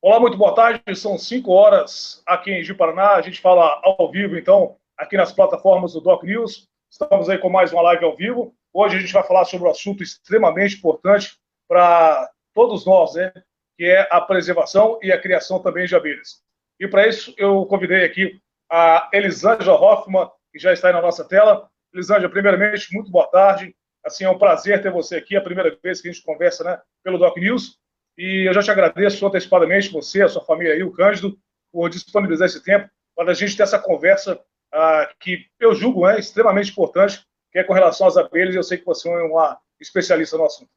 Olá, muito boa tarde. São 5 horas aqui em Ji-Paraná. A gente fala ao vivo, então, aqui nas plataformas do Doc News. Estamos aí com mais uma live ao vivo. Hoje a gente vai falar sobre um assunto extremamente importante para todos nós, né? Que é a preservação e a criação também de abelhas. E para isso eu convidei aqui a Elisângela Hoffmann, que já está aí na nossa tela. Elisângela, primeiramente, muito boa tarde. Assim, é um prazer ter você aqui. É a primeira vez que a gente conversa, né, pelo Doc News. E eu já te agradeço antecipadamente, você, a sua família aí, o Cândido, por disponibilizar esse tempo para a gente ter essa conversa que eu julgo extremamente importante, que é com relação às abelhas. Eu sei que você é uma especialista no assunto.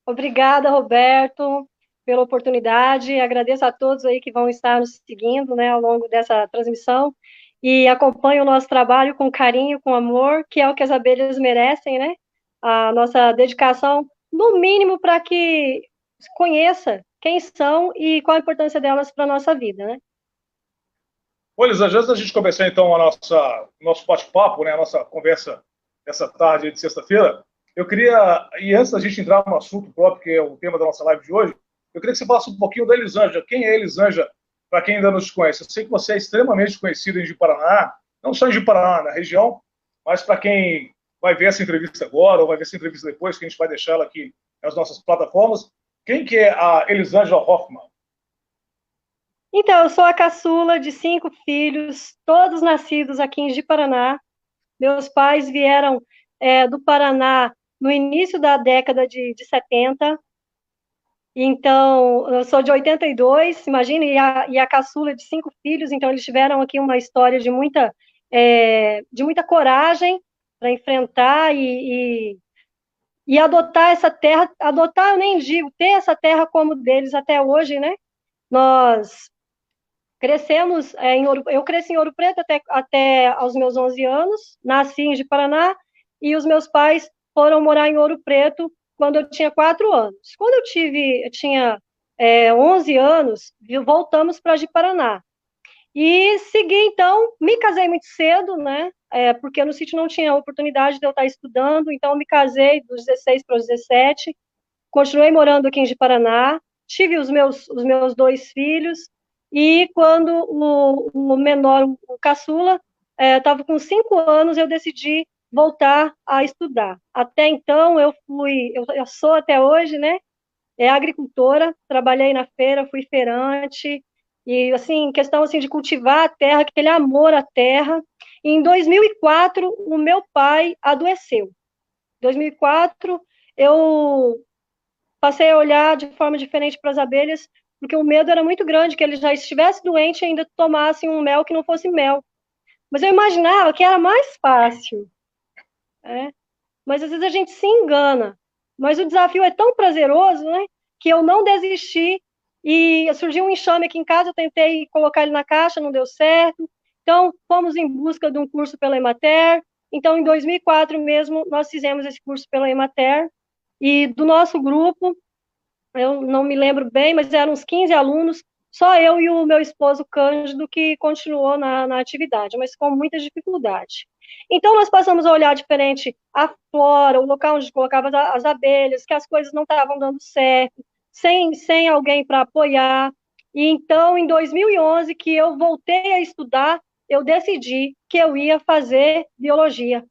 Obrigada, Roberto, pela oportunidade. Agradeço a todos aí que vão estar nos seguindo, né, ao longo dessa transmissão e acompanho o nosso trabalho com carinho, com amor, que é o que as abelhas merecem, né? A nossa dedicação, no mínimo, para que conheça quem são e qual a importância delas para a nossa vida, né? Ô, Elisângela, antes da gente começar, então, nosso bate-papo, né, a nossa conversa essa tarde de sexta-feira, eu queria, e antes da gente entrar no assunto próprio, que é o tema da nossa live de hoje, eu queria que você falasse um pouquinho da Elisângela. Quem é a Elisângela, para quem ainda não te conhece? Eu sei que você é extremamente conhecido em Ji-Paraná, não só em Ji-Paraná, na região, mas para quem vai ver essa entrevista agora, ou vai ver essa entrevista depois, que a gente vai deixar ela aqui nas nossas plataformas, quem que é a Elisângela Hoffmann? Então, eu sou a caçula de 5 filhos, todos nascidos aqui em Ji-Paraná. Meus pais vieram do Paraná no início da década de 70. Então, eu sou de 82, imagine, e a caçula de 5 filhos, então eles tiveram aqui uma história de muita coragem para enfrentar e adotar essa terra, adotar, eu nem digo, ter essa terra como deles até hoje, né? Nós crescemos eu cresci em Ouro Preto até aos meus 11 anos, nasci em Paraná, e os meus pais foram morar em Ouro Preto quando eu tinha 4 anos. Quando eu tinha 11 anos, voltamos para Ji-Paraná. E segui, então, me casei muito cedo, né? Porque no sítio não tinha oportunidade de eu estar estudando, então me casei dos 16 para os 17, continuei morando aqui em Ji-Paraná, tive os meus 2 filhos, e quando o menor, o caçula, estava com 5 anos, eu decidi voltar a estudar. Até então, eu sou até hoje, né, agricultora, trabalhei na feira, fui feirante, e assim, questão assim de cultivar a terra, aquele amor à terra. E em 2004, o meu pai adoeceu. Em 2004, eu passei a olhar de forma diferente para as abelhas, porque o medo era muito grande que ele já estivesse doente e ainda tomasse um mel que não fosse mel. Mas eu imaginava que era mais fácil, né? Mas às vezes a gente se engana. Mas o desafio é tão prazeroso, né? Que eu não desisti e surgiu um enxame aqui em casa, eu tentei colocar ele na caixa, não deu certo. Então, fomos em busca de um curso pela Emater. Então, em 2004 mesmo, nós fizemos esse curso pela Emater. E do nosso grupo, eu não me lembro bem, mas eram uns 15 alunos, só eu e o meu esposo Cândido que continuou na atividade, mas com muita dificuldade. Então, nós passamos a olhar diferente a flora, o local onde colocava as abelhas, que as coisas não estavam dando certo, sem alguém para apoiar. E então, em 2011, que eu voltei a estudar, eu decidi que eu ia fazer biologia.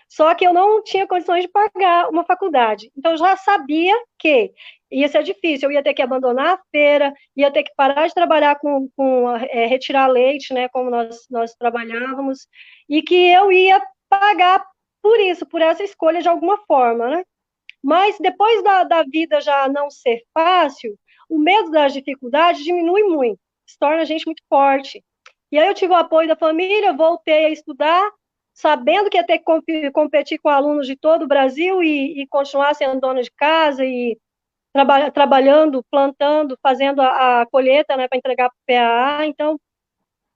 Só que eu não tinha condições de pagar uma faculdade. Então, eu já sabia que ia ser difícil. Eu ia ter que abandonar a feira, ia ter que parar de trabalhar com retirar leite, né, como nós trabalhávamos, e que eu ia pagar por isso, por essa escolha de alguma forma, né? Mas depois da vida já não ser fácil, o medo das dificuldades diminui muito, se torna a gente muito forte. E aí eu tive o apoio da família, voltei a estudar, sabendo que ia ter que competir com alunos de todo o Brasil e continuar sendo dona de casa e trabalhando, plantando, fazendo a colheita, né, para entregar para o PAA. Então,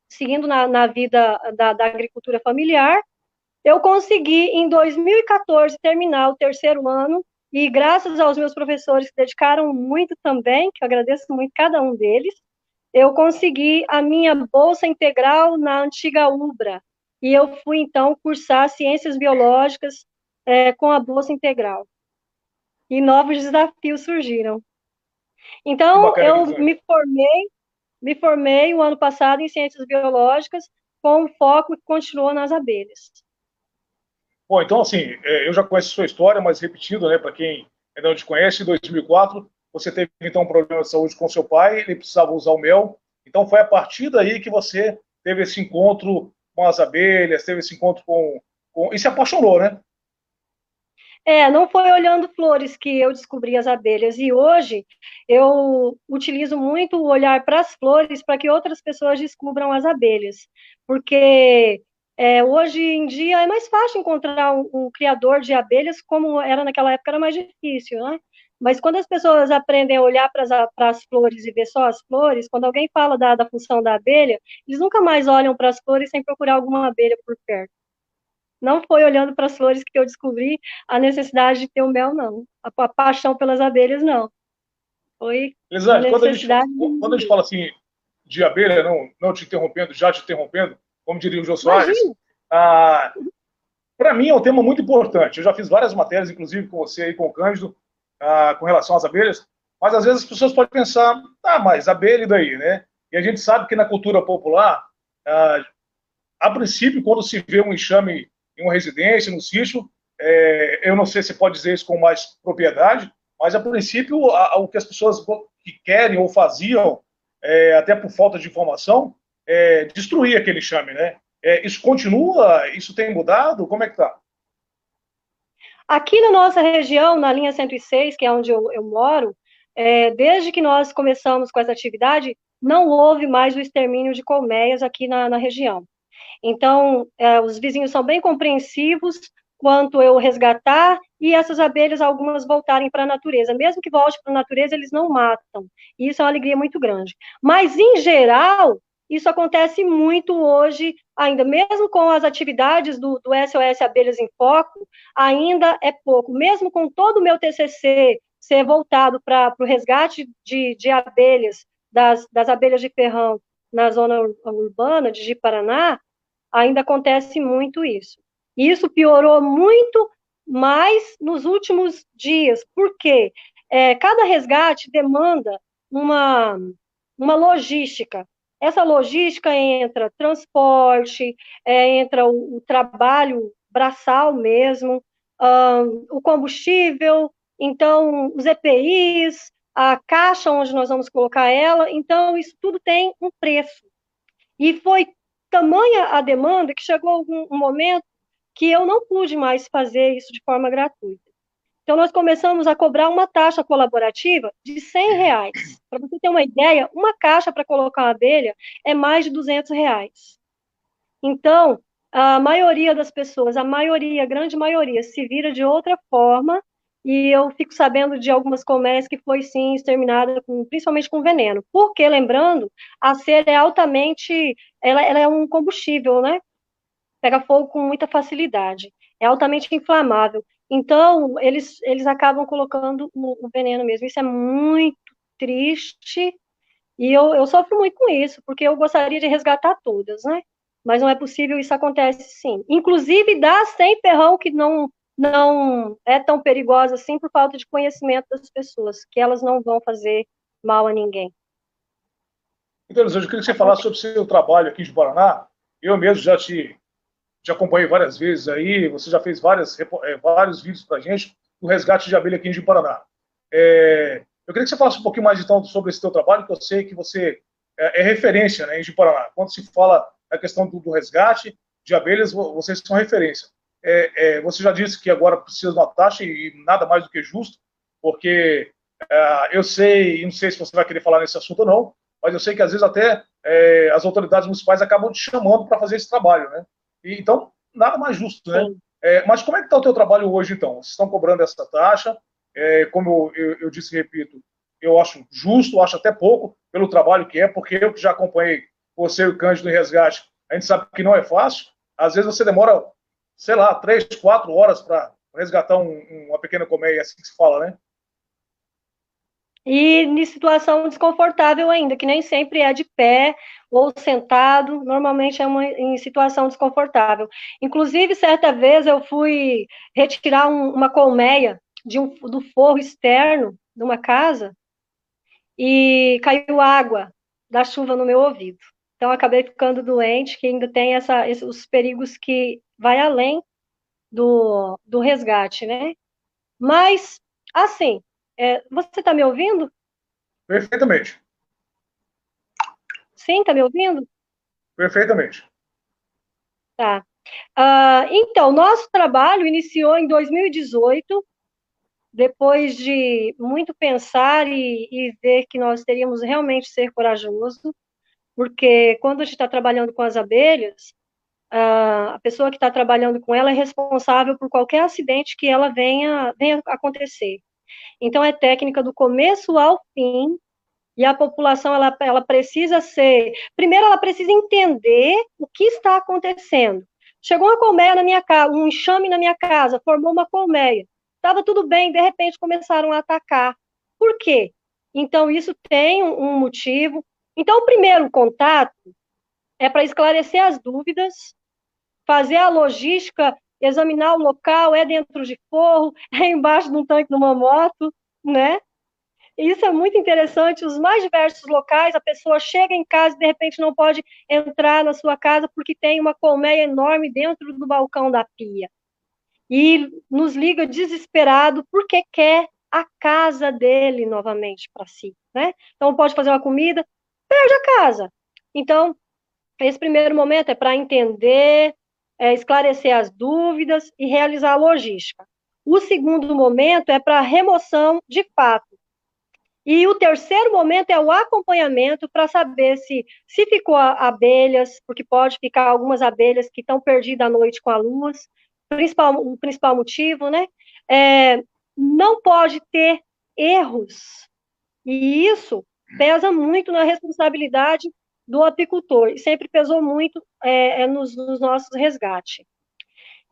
seguindo na vida da agricultura familiar, eu consegui, em 2014, terminar o terceiro ano, e graças aos meus professores que dedicaram muito também, que eu agradeço muito cada um deles, eu consegui a minha bolsa integral na antiga UBRA, e eu fui, então, cursar Ciências Biológicas com a bolsa integral. E novos desafios surgiram. Então, bacana, eu Elisângela. me formei o ano passado em ciências biológicas, com um foco que continuou nas abelhas. Bom, então, assim, eu já conheço a sua história, mas repetindo, né, para quem ainda não te conhece, em 2004, você teve, então, um problema de saúde com seu pai, ele precisava usar o mel, então foi a partir daí que você teve esse encontro com as abelhas, teve esse encontro e se apaixonou, né? Não foi olhando flores que eu descobri as abelhas, e hoje eu utilizo muito o olhar para as flores para que outras pessoas descubram as abelhas, porque hoje em dia é mais fácil encontrar um criador de abelhas, como era naquela época, era mais difícil, né? Mas quando as pessoas aprendem a olhar para as flores e ver só as flores, quando alguém fala da função da abelha, eles nunca mais olham para as flores sem procurar alguma abelha por perto. Não foi olhando para as flores que eu descobri a necessidade de ter o mel, não. A paixão pelas abelhas, não. Foi uma Elisângela, necessidade. quando a gente fala assim de abelha, não te interrompendo, já te interrompendo, como diria o Jô Soares, Imagina. ah, para mim é um tema muito importante. Eu já fiz várias matérias, inclusive com você e com o Cândido, com relação às abelhas, mas às vezes as pessoas podem pensar, mas abelha e daí, né? E a gente sabe que na cultura popular, ah, a princípio, quando se vê um enxame em uma residência, no sítio, eu não sei se pode dizer isso com mais propriedade, mas a princípio o que as pessoas que querem ou faziam, até por falta de informação, destruir aquele enxame, né? Isso continua? Isso tem mudado? Como é que está? Aqui na nossa região, na linha 106, que é onde eu moro, desde que nós começamos com essa atividade, não houve mais o extermínio de colmeias aqui na região. Então, os vizinhos são bem compreensivos quanto eu resgatar e essas abelhas, algumas voltarem para a natureza. Mesmo que volte para a natureza, eles não matam. E isso é uma alegria muito grande. Mas, em geral, isso acontece muito hoje, ainda mesmo com as atividades do SOS Abelhas em Foco, ainda é pouco. Mesmo com todo o meu TCC ser voltado para o resgate de abelhas, das abelhas de ferrão na zona urbana de Ji-Paraná, ainda acontece muito isso. E isso piorou muito mais nos últimos dias, porque cada resgate demanda uma logística. Essa logística entra transporte, entra o trabalho braçal mesmo, o combustível, então os EPIs, a caixa onde nós vamos colocar ela, então isso tudo tem um preço. E foi tamanha a demanda que chegou um momento que eu não pude mais fazer isso de forma gratuita. Então, nós começamos a cobrar uma taxa colaborativa de R$ 100. Para você ter uma ideia, uma caixa para colocar uma abelha é mais de R$ 200. Então, a maioria das pessoas, a maioria, a grande maioria, se vira de outra forma, e eu fico sabendo de algumas colmeias que foi, sim, exterminada, principalmente com veneno. Porque, lembrando, a cera é altamente, ela é um combustível, né? Pega fogo com muita facilidade, é altamente inflamável. Então, eles acabam colocando o veneno mesmo. Isso é muito triste, e eu sofro muito com isso, porque eu gostaria de resgatar todas, né? Mas não é possível, isso acontece sim. Inclusive das sem ferrão que não é tão perigosa assim por falta de conhecimento das pessoas, que elas não vão fazer mal a ninguém. Então, eu queria que você falasse sobre o seu trabalho aqui de Paraná. Eu mesmo te acompanhei várias vezes aí, você já fez vários vídeos para a gente do resgate de abelha aqui em Paraná. Eu queria que você falasse um pouquinho mais então sobre esse seu trabalho, que eu sei que você é referência, né, em Paraná. Quando se fala a questão do resgate de abelhas, vocês são referência. Você já disse que agora precisa de uma taxa e nada mais do que justo, porque eu sei, e não sei se você vai querer falar nesse assunto ou não, mas eu sei que às vezes até as autoridades municipais acabam te chamando para fazer esse trabalho, né? E, então, nada mais justo, né? Mas como é que está o teu trabalho hoje, então? Vocês estão cobrando essa taxa? Como eu disse e repito, eu acho justo, acho até pouco pelo trabalho que é, porque eu que já acompanhei você e o Cândido em resgate, a gente sabe que não é fácil. Às vezes você demora, sei lá, 3, 4 horas para resgatar uma pequena colmeia, é assim que se fala, né? E em situação desconfortável ainda, que nem sempre é de pé ou sentado, normalmente é em situação desconfortável. Inclusive, certa vez eu fui retirar uma colmeia do forro externo de uma casa, e caiu água da chuva no meu ouvido. Então, acabei ficando doente, que ainda tem os perigos que vai além do resgate, né? Mas, assim, você está me ouvindo? Perfeitamente. Sim, está me ouvindo? Perfeitamente. Tá. Então, nosso trabalho iniciou em 2018, depois de muito pensar e ver que nós teríamos realmente ser corajoso, porque quando a gente está trabalhando com as abelhas, a pessoa que está trabalhando com ela é responsável por qualquer acidente que ela venha acontecer. Então, é técnica do começo ao fim, e a população, ela precisa ser... Primeiro, ela precisa entender o que está acontecendo. Chegou uma colmeia na minha casa, um enxame na minha casa, formou uma colmeia. Estava tudo bem, de repente começaram a atacar. Por quê? Então, isso tem um motivo. Então, o primeiro contato é para esclarecer as dúvidas, fazer a logística, examinar o local, é dentro de forro, é embaixo de um tanque de uma moto, né? E isso é muito interessante, os mais diversos locais, a pessoa chega em casa e de repente não pode entrar na sua casa porque tem uma colmeia enorme dentro do balcão da pia. E nos liga desesperado porque quer a casa dele novamente para si, né? Então pode fazer uma comida, perde a casa. Então, esse primeiro momento é para entender, esclarecer as dúvidas e realizar a logística. O segundo momento é para remoção de fato. E o terceiro momento é o acompanhamento para saber se ficou abelhas, porque pode ficar algumas abelhas que estão perdidas à noite com a luz, o principal motivo, né? Não pode ter erros. E isso pesa muito na responsabilidade do apicultor, e sempre pesou muito nos nossos resgates.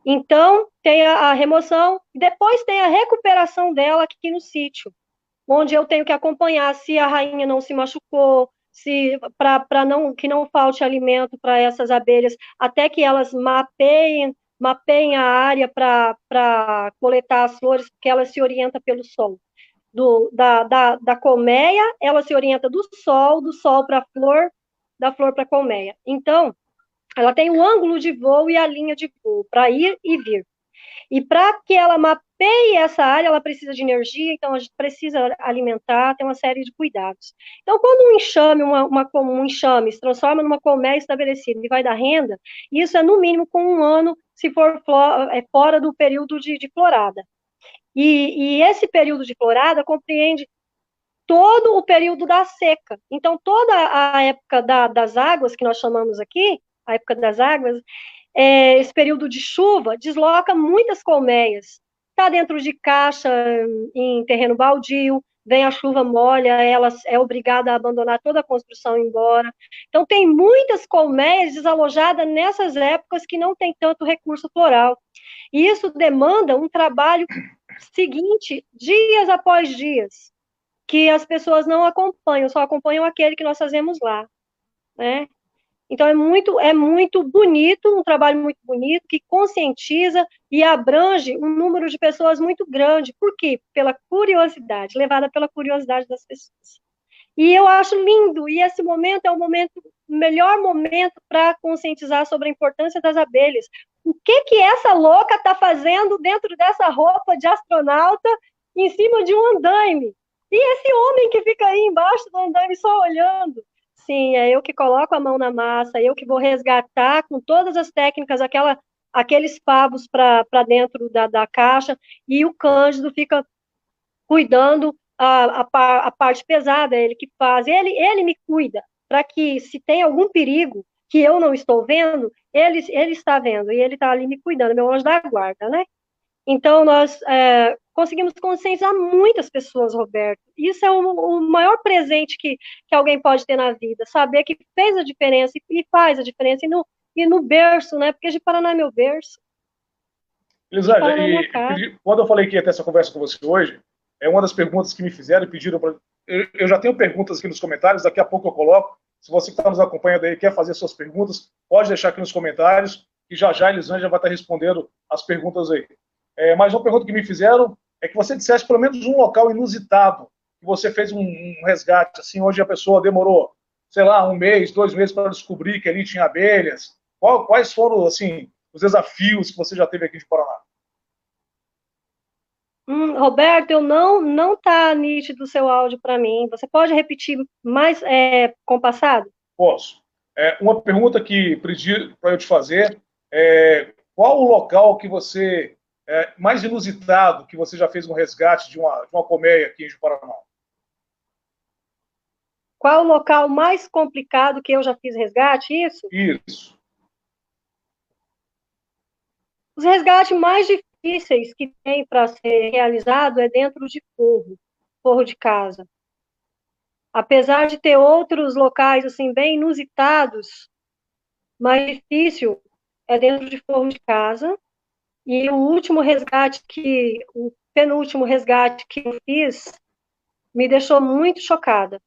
Então, tem a remoção, depois tem a recuperação dela aqui no sítio, onde eu tenho que acompanhar se a rainha não se machucou, se para não que não falte alimento para essas abelhas, até que elas mapeiem a área para coletar as flores, porque ela se orienta pelo sol. Da colmeia, ela se orienta do sol para a flor, da flor para a colmeia. Então, ela tem o ângulo de voo e a linha de voo para ir e vir. E para que ela mapeie essa área, ela precisa de energia, então a gente precisa alimentar, tem uma série de cuidados. Então, quando um enxame, um enxame se transforma numa colmeia estabelecida e vai dar renda, isso é no mínimo com 1 ano, se for fora do período de florada. E esse período de florada compreende todo o período da seca. Então, toda a época das águas, que nós chamamos aqui, a época das águas, esse período de chuva desloca muitas colmeias. Está dentro de caixa, em terreno baldio, vem a chuva, molha, ela é obrigada a abandonar toda a construção e ir embora. Então, tem muitas colmeias desalojadas nessas épocas que não tem tanto recurso floral. E isso demanda um trabalho seguinte, dias após dias, que as pessoas não acompanham, só acompanham aquele que nós fazemos lá, né? Então, é muito bonito, um trabalho muito bonito, que conscientiza e abrange um número de pessoas muito grande. Por quê? Pela curiosidade, levada pela curiosidade das pessoas. E eu acho lindo, e esse momento é o melhor momento para conscientizar sobre a importância das abelhas. O que essa louca está fazendo dentro dessa roupa de astronauta em cima de um andaime? E esse homem que fica aí embaixo do andaime só olhando? Sim, é eu que coloco a mão na massa, eu que vou resgatar com todas as técnicas aqueles favos para dentro da caixa, e o Cândido fica cuidando a parte pesada, ele que faz, ele me cuida, para que se tem algum perigo que eu não estou vendo, ele está vendo, e ele está ali me cuidando, meu anjo da guarda, né? Então, nós conseguimos conscientizar muitas pessoas, Roberto. Isso é o maior presente que alguém pode ter na vida, saber que fez a diferença e faz a diferença, e no berço, né? Porque de Paraná é meu berço. Elisângela, quando eu falei que ia ter essa conversa com você hoje, é uma das perguntas que me fizeram e pediram para. Eu já tenho perguntas aqui nos comentários, daqui a pouco eu coloco. Se você que está nos acompanhando aí quer fazer suas perguntas, pode deixar aqui nos comentários, e já a Elisângela vai estar respondendo as perguntas aí. Mas uma pergunta que me fizeram é que você dissesse pelo menos um local inusitado que você fez um resgate, assim, onde a pessoa demorou, sei lá, 1 mês, 2 meses para descobrir que ali tinha abelhas? Quais foram, assim, os desafios que você já teve aqui de Paraná? Roberto, eu não tá nítido o seu áudio para mim. Você pode repetir mais compassado? Posso. Uma pergunta que pedi para eu te fazer qual o local que você mais inusitado que você já fez um resgate de uma colmeia aqui em Paraná? Qual o local mais complicado que eu já fiz resgate? Isso? Isso. Os resgates mais difíceis que tem para ser realizado é dentro de forro de casa. Apesar de ter outros locais assim bem inusitados, mais difícil é dentro de forro de casa. E o penúltimo resgate que eu fiz me deixou muito chocada,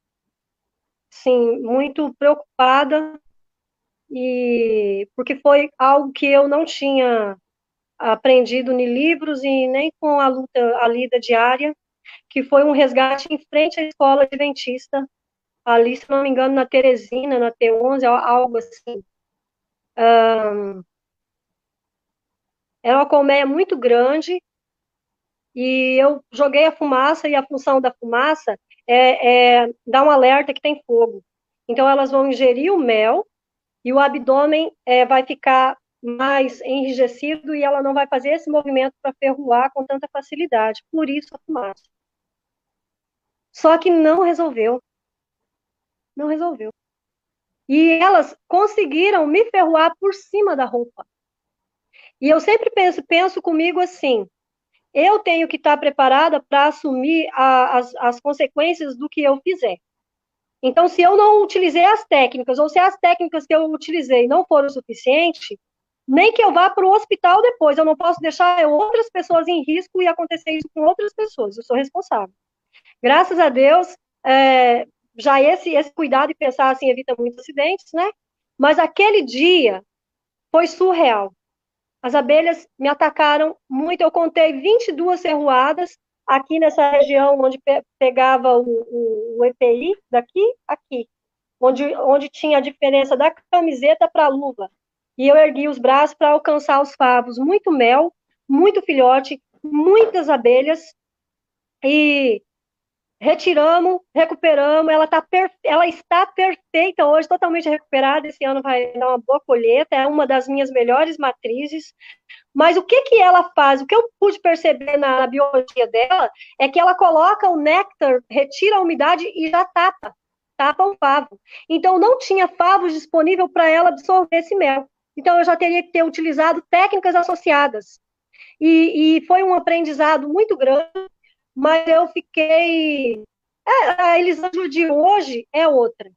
sim, muito preocupada, e porque foi algo que eu não tinha aprendido em livros e nem com a lida diária, que foi um resgate em frente à escola adventista, ali, se não me engano, na Teresina, na T11, algo assim. Era uma colmeia muito grande, e eu joguei a fumaça, e a função da fumaça é dar um alerta que tem fogo. Então, elas vão ingerir o mel, e o abdômen vai ficar mais enrijecido, e ela não vai fazer esse movimento para ferroar com tanta facilidade. Por isso, a fumaça. Só que não resolveu. Não resolveu. E elas conseguiram me ferroar por cima da roupa. E eu sempre penso comigo assim, eu tenho que estar preparada para assumir as consequências do que eu fizer. Então, se eu não utilizei as técnicas, ou se as técnicas que eu utilizei não foram o suficiente, nem que eu vá para o hospital depois, eu não posso deixar outras pessoas em risco e acontecer isso com outras pessoas, eu sou responsável. Graças a Deus, já esse cuidado e pensar assim evita muitos acidentes, né? Mas aquele dia foi surreal. As abelhas me atacaram muito, eu contei 22 serruadas aqui nessa região onde pegava o EPI, daqui, aqui, onde tinha a diferença da camiseta para a luva. E eu ergui os braços para alcançar os favos. Muito mel, muito filhote, muitas abelhas, e retiramos, recuperamos, ela está perfeita hoje, totalmente recuperada, esse ano vai dar uma boa colheita, é uma das minhas melhores matrizes. Mas o que ela faz? O que eu pude perceber na biologia dela é que ela coloca o néctar, retira a umidade e já tapa o favo. Então, não tinha favos disponível para ela absorver esse mel. Então, eu já teria que ter utilizado técnicas associadas. E foi um aprendizado muito grande, mas eu fiquei... a Elisângela de hoje é outra.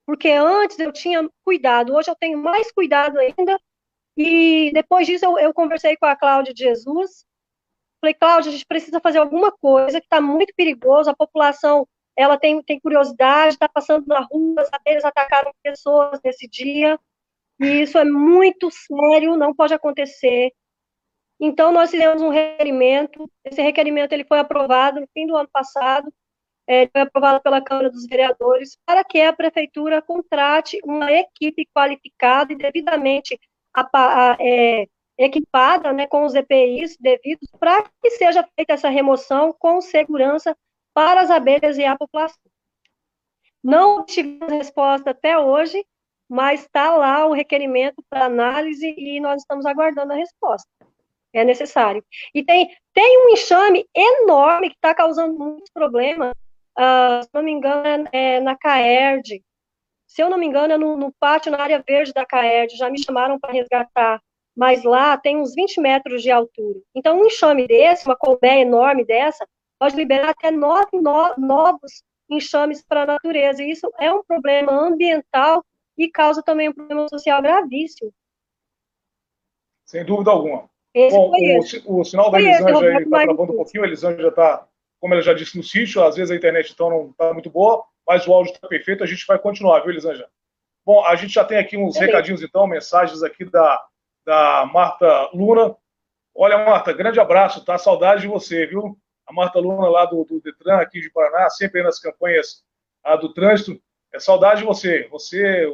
Porque antes eu tinha cuidado, hoje eu tenho mais cuidado ainda. E depois disso eu conversei com a Cláudia de Jesus. Falei, Cláudia, a gente precisa fazer alguma coisa que está muito perigoso, a população ela tem curiosidade, está passando na rua, as abelhas atacaram pessoas nesse dia, e isso é muito sério, não pode acontecer. Então, nós fizemos um requerimento, esse requerimento ele foi aprovado no fim do ano passado, foi aprovado pela Câmara dos Vereadores, para que a Prefeitura contrate uma equipe qualificada e devidamente equipada, né, com os EPIs devidos, para que seja feita essa remoção com segurança para as abelhas e a população. Não tivemos resposta até hoje, mas está lá o requerimento para análise e nós estamos aguardando a resposta. É necessário. E tem um enxame enorme que está causando muitos problemas, se não me engano, na CAERD. Se eu não me engano, é no pátio, na área verde da CAERD. Já me chamaram para resgatar, mas lá tem uns 20 metros de altura. Então, um enxame desse, uma colmeia enorme dessa, pode liberar até 9 novos enxames para a natureza. E isso é um problema ambiental e causa também um problema social gravíssimo. Sem dúvida alguma. Esse Bom, foi o sinal da Elisângela está mais travando um pouquinho, a Elisângela está, como ela já disse, no sítio, às vezes a internet então não está muito boa, mas o áudio está perfeito, a gente vai continuar, viu, Elisângela? Bom, a gente já tem aqui uns recadinhos então, mensagens aqui da Marta Luna. Olha, Marta, grande abraço, tá? Saudade de você, viu? A Marta Luna lá do Detran, aqui de Paraná, sempre aí nas campanhas do trânsito. É saudade de você. Você,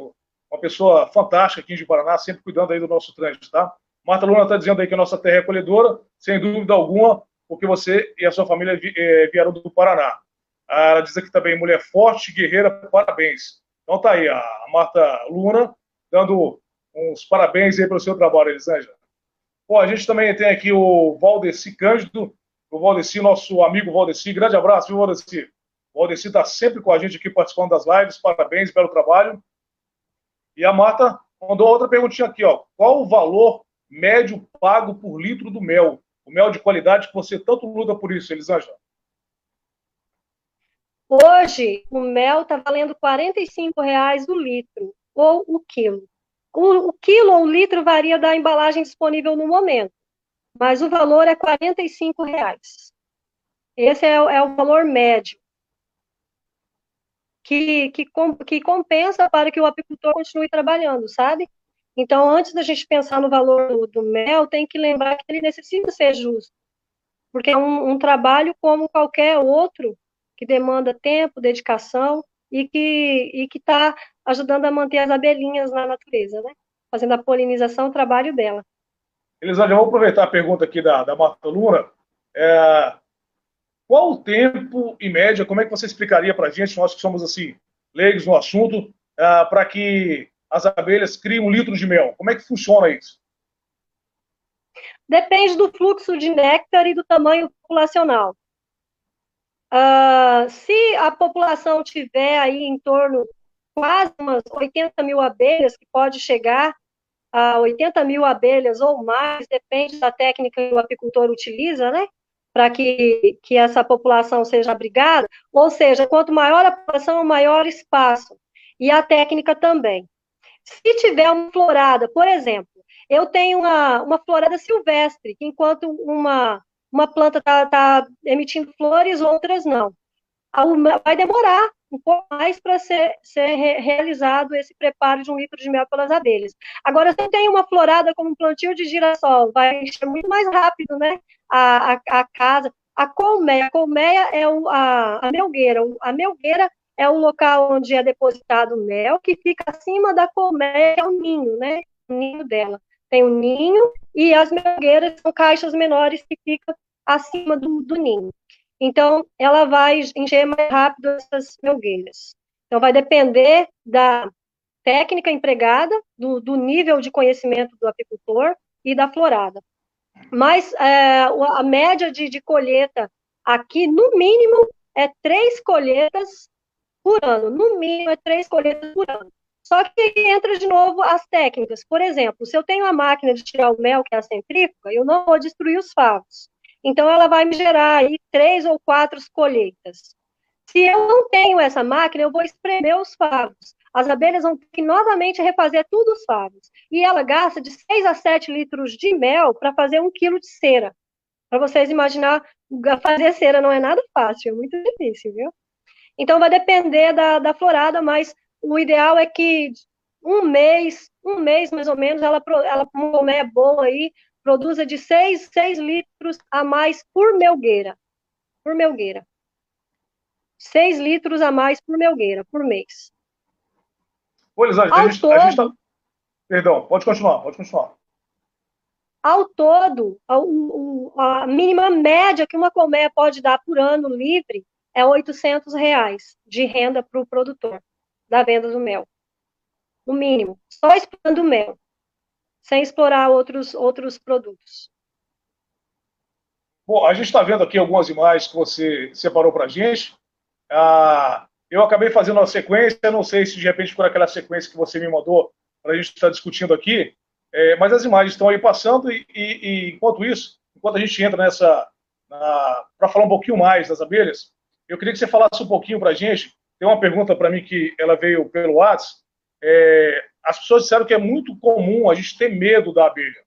uma pessoa fantástica aqui de Paraná, sempre cuidando aí do nosso trânsito, tá? Marta Luna está dizendo aí que a nossa terra é acolhedora, sem dúvida alguma, porque você e a sua família vieram do Paraná. Ela diz aqui também, mulher forte, guerreira, parabéns. Então tá aí, a Marta Luna dando uns parabéns aí pelo seu trabalho, Elisângela. Pô, a gente também tem aqui o Valdeci Cândido, o Valdeci, nosso amigo Valdeci. Grande abraço, viu, Valdeci? O Valdeci está sempre com a gente aqui participando das lives. Parabéns pelo trabalho. E a Marta mandou outra perguntinha aqui, ó. Qual o valor médio pago por litro do mel? O mel de qualidade que você tanto luta por isso, Elisângela. Hoje, o mel está valendo R$ 45 o litro, ou o quilo. O quilo ou o litro varia da embalagem disponível no momento, mas o valor é R$ 45. Esse é o valor médio, que compensa para que o apicultor continue trabalhando, sabe? Então, antes da gente pensar no valor do mel, tem que lembrar que ele necessita ser justo, porque é um trabalho como qualquer outro, que demanda tempo, dedicação, e que está ajudando a manter as abelhinhas na natureza, né? Fazendo a polinização, o trabalho dela. Elisângela, vou aproveitar a pergunta aqui da Marta Luna. Qual o tempo, em média, como é que você explicaria para a gente, nós que somos assim, leigos no assunto, para que as abelhas criem 1 litro de mel? Como é que funciona isso? Depende do fluxo de néctar e do tamanho populacional. Se a população tiver aí em torno quase umas 80 mil abelhas, que pode chegar a 80 mil abelhas ou mais, depende da técnica que o apicultor utiliza, né? Para que essa população seja abrigada, ou seja, quanto maior a população, maior espaço. E a técnica também. Se tiver uma florada, por exemplo, eu tenho uma florada silvestre, que enquanto uma planta está emitindo flores, outras não. Vai demorar um pouco mais para ser realizado esse preparo de 1 litro de mel pelas abelhas. Agora, se eu tenho uma florada como um plantio de girassol, vai encher muito mais rápido, né? A casa. A colmeia é a melgueira. A melgueira é o local onde é depositado o mel, que fica acima da colmeia, que é o ninho, né? O ninho dela. Tem o ninho e as melgueiras são caixas menores que ficam acima do ninho. Então, ela vai encher mais rápido essas melgueiras. Então, vai depender da técnica empregada, do nível de conhecimento do apicultor e da florada. Mas a média de colheita aqui, no mínimo, é 3 colheitas por ano. No mínimo, é 3 colheitas por ano. Só que entra de novo as técnicas. Por exemplo, se eu tenho a máquina de tirar o mel, que é a centrífuga, eu não vou destruir os favos. Então, ela vai me gerar aí 3 ou 4 colheitas. Se eu não tenho essa máquina, eu vou espremer os favos. As abelhas vão ter que novamente refazer tudo os favos. E ela gasta de 6 a 7 litros de mel para fazer 1 quilo de cera. Para vocês imaginar, fazer cera não é nada fácil, é muito difícil, viu? Então, vai depender da florada, mas o ideal é que um mês mais ou menos, ela uma colmeia boa aí, produza de 6 litros a mais por melgueira. Por melgueira. 6 litros a mais por melgueira, por mês. Ô, Elisângela, a gente tá... Perdão, pode continuar. Ao todo, a mínima média que uma colmeia pode dar por ano livre é R$ 800 de renda para o produtor da venda do mel. No mínimo. Só explorando o mel. Sem explorar outros produtos. Bom, a gente está vendo aqui algumas imagens que você separou para a gente. Eu acabei fazendo uma sequência, não sei se de repente por aquela sequência que você me mandou para a gente estar discutindo aqui, mas as imagens estão aí passando e enquanto isso, enquanto a gente entra para falar um pouquinho mais das abelhas, eu queria que você falasse um pouquinho para a gente. Tem uma pergunta para mim que ela veio pelo WhatsApp. As pessoas disseram que é muito comum a gente ter medo da abelha.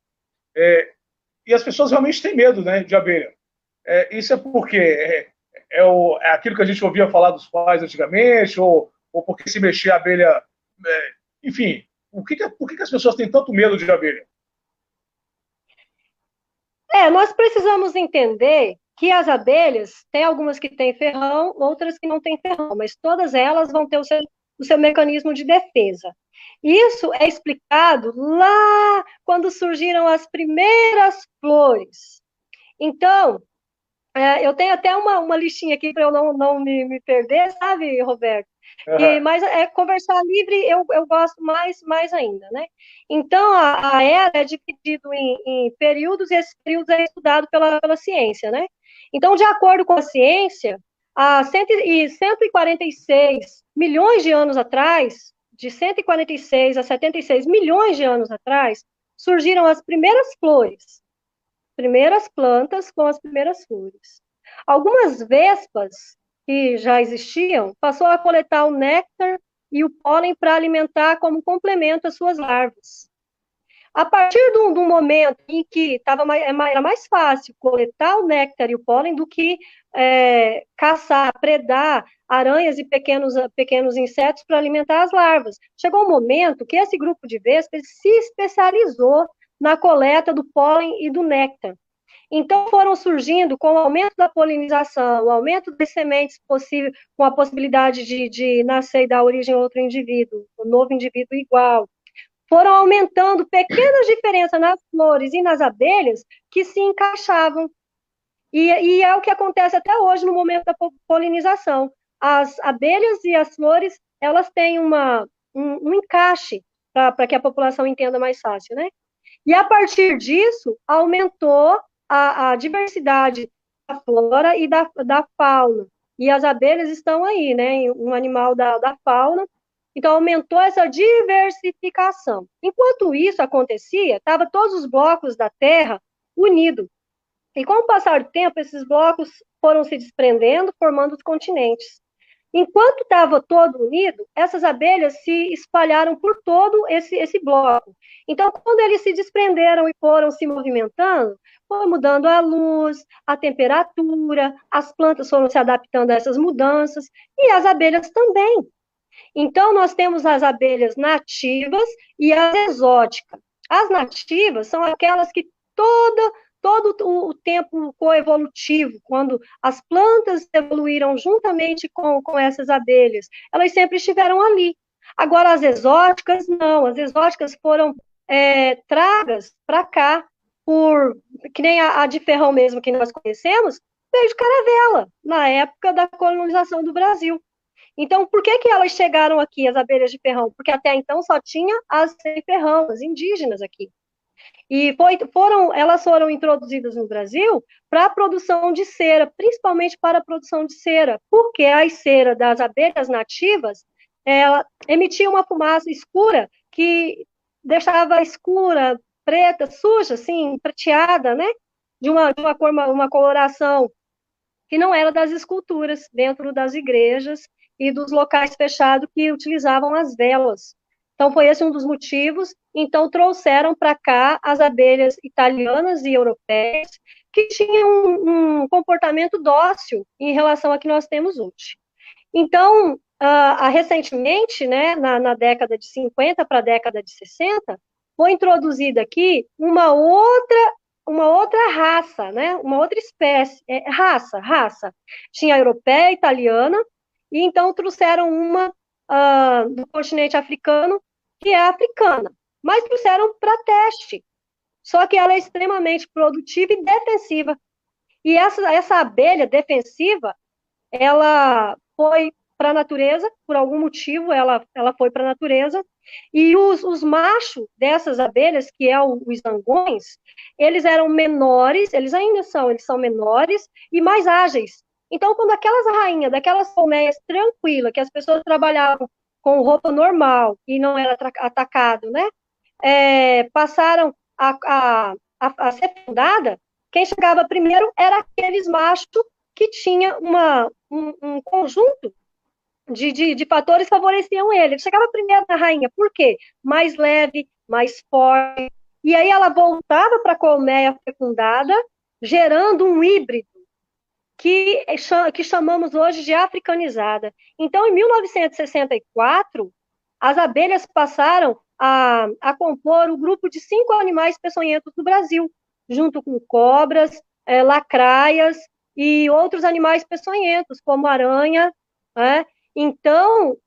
E as pessoas realmente têm medo, né, de abelha. Isso é porque é aquilo que a gente ouvia falar dos pais antigamente, ou porque se mexer a abelha... enfim, por que as pessoas têm tanto medo de abelha? Nós precisamos entender que as abelhas, tem algumas que têm ferrão, outras que não têm ferrão, mas todas elas vão ter o seu mecanismo de defesa. Isso é explicado lá quando surgiram as primeiras flores. Então, eu tenho até uma listinha aqui para eu não me perder, sabe, Roberto? Mas conversar livre eu gosto mais ainda, né? Então, a era é dividido em períodos, e esse período é estudado pela ciência, né? Então, de acordo com a ciência, há 146 milhões de anos atrás, de 146 a 76 milhões de anos atrás, surgiram as primeiras flores, primeiras plantas com as primeiras flores. Algumas vespas que já existiam passou a coletar o néctar e o pólen para alimentar como complemento às suas larvas. A partir do momento em que era mais fácil coletar o néctar e o pólen do que caçar, predar aranhas e pequenos insetos para alimentar as larvas. Chegou um momento que esse grupo de vespas se especializou na coleta do pólen e do néctar. Então, foram surgindo, com o aumento da polinização, o aumento das sementes possível, com a possibilidade de nascer e dar origem a outro indivíduo, um novo indivíduo igual, foram aumentando pequenas diferenças nas flores e nas abelhas que se encaixavam. E é o que acontece até hoje no momento da polinização. As abelhas e as flores, elas têm um encaixe para que a população entenda mais fácil, né? E a partir disso, aumentou a diversidade da flora e da fauna. E as abelhas estão aí, né? Um animal da fauna. Então, aumentou essa diversificação. Enquanto isso acontecia, estavam todos os blocos da Terra unidos. E com o passar do tempo, esses blocos foram se desprendendo, formando os continentes. Enquanto estava todo unido, essas abelhas se espalharam por todo esse bloco. Então, quando eles se desprenderam e foram se movimentando, foi mudando a luz, a temperatura, as plantas foram se adaptando a essas mudanças, e as abelhas também. Então, nós temos as abelhas nativas e as exóticas. As nativas são aquelas que todo o tempo coevolutivo, quando as plantas evoluíram juntamente com essas abelhas, elas sempre estiveram ali. Agora, as exóticas, não. As exóticas foram tragas para cá, que nem a de ferrão mesmo que nós conhecemos, veio de caravela, na época da colonização do Brasil. Então, por que elas chegaram aqui, as abelhas de ferrão? Porque até então só tinha as sem ferrão, as indígenas aqui. E elas foram introduzidas no Brasil para a produção de cera, principalmente para a produção de cera, porque a cera das abelhas nativas, ela emitia uma fumaça escura que deixava escura, preta, suja, assim, prateada, né? De uma cor, uma coloração que não era das esculturas dentro das igrejas e dos locais fechados que utilizavam as velas. Então, foi esse um dos motivos. Então, trouxeram para cá as abelhas italianas e europeias, que tinham um comportamento dócil em relação ao que nós temos hoje. Então, recentemente, né, na década de 50 para a década de 60, foi introduzida aqui uma outra raça, né, uma outra espécie, raça. Tinha a europeia, a italiana, e então trouxeram uma do continente africano, que é africana, mas trouxeram para teste. Só que ela é extremamente produtiva e defensiva. E essa abelha defensiva, ela foi para a natureza, por algum motivo ela foi para a natureza, e os machos dessas abelhas, que é os zangões, eles eram menores, eles ainda são, eles são menores e mais ágeis. Então, quando aquelas rainhas, daquelas colmeias tranquilas, que as pessoas trabalhavam com roupa normal e não era atacado, né, passaram a ser fecundada, quem chegava primeiro era aqueles machos que tinha um conjunto de fatores que favoreciam ele. Ele chegava primeiro na rainha, por quê? Mais leve, mais forte, e aí ela voltava para a colmeia fecundada, gerando um híbrido, que chamamos hoje de africanizada. Então, em 1964, as abelhas passaram a compor o grupo de 5 animais peçonhentos do Brasil, junto com cobras, lacraias e outros animais peçonhentos, como aranha, né? Então,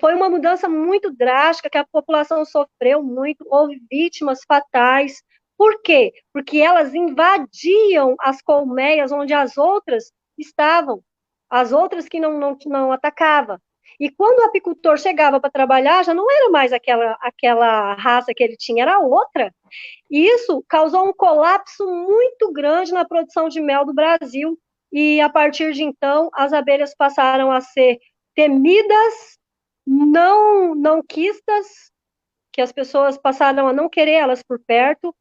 foi uma mudança muito drástica, que a população sofreu muito, houve vítimas fatais. Por quê? Porque elas invadiam as colmeias onde as outras estavam, as outras que não atacavam. E quando o apicultor chegava para trabalhar, já não era mais aquela raça que ele tinha, era outra. E isso causou um colapso muito grande na produção de mel do Brasil. E a partir de então, as abelhas passaram a ser temidas, não quistas, que as pessoas passaram a não querer elas por perto.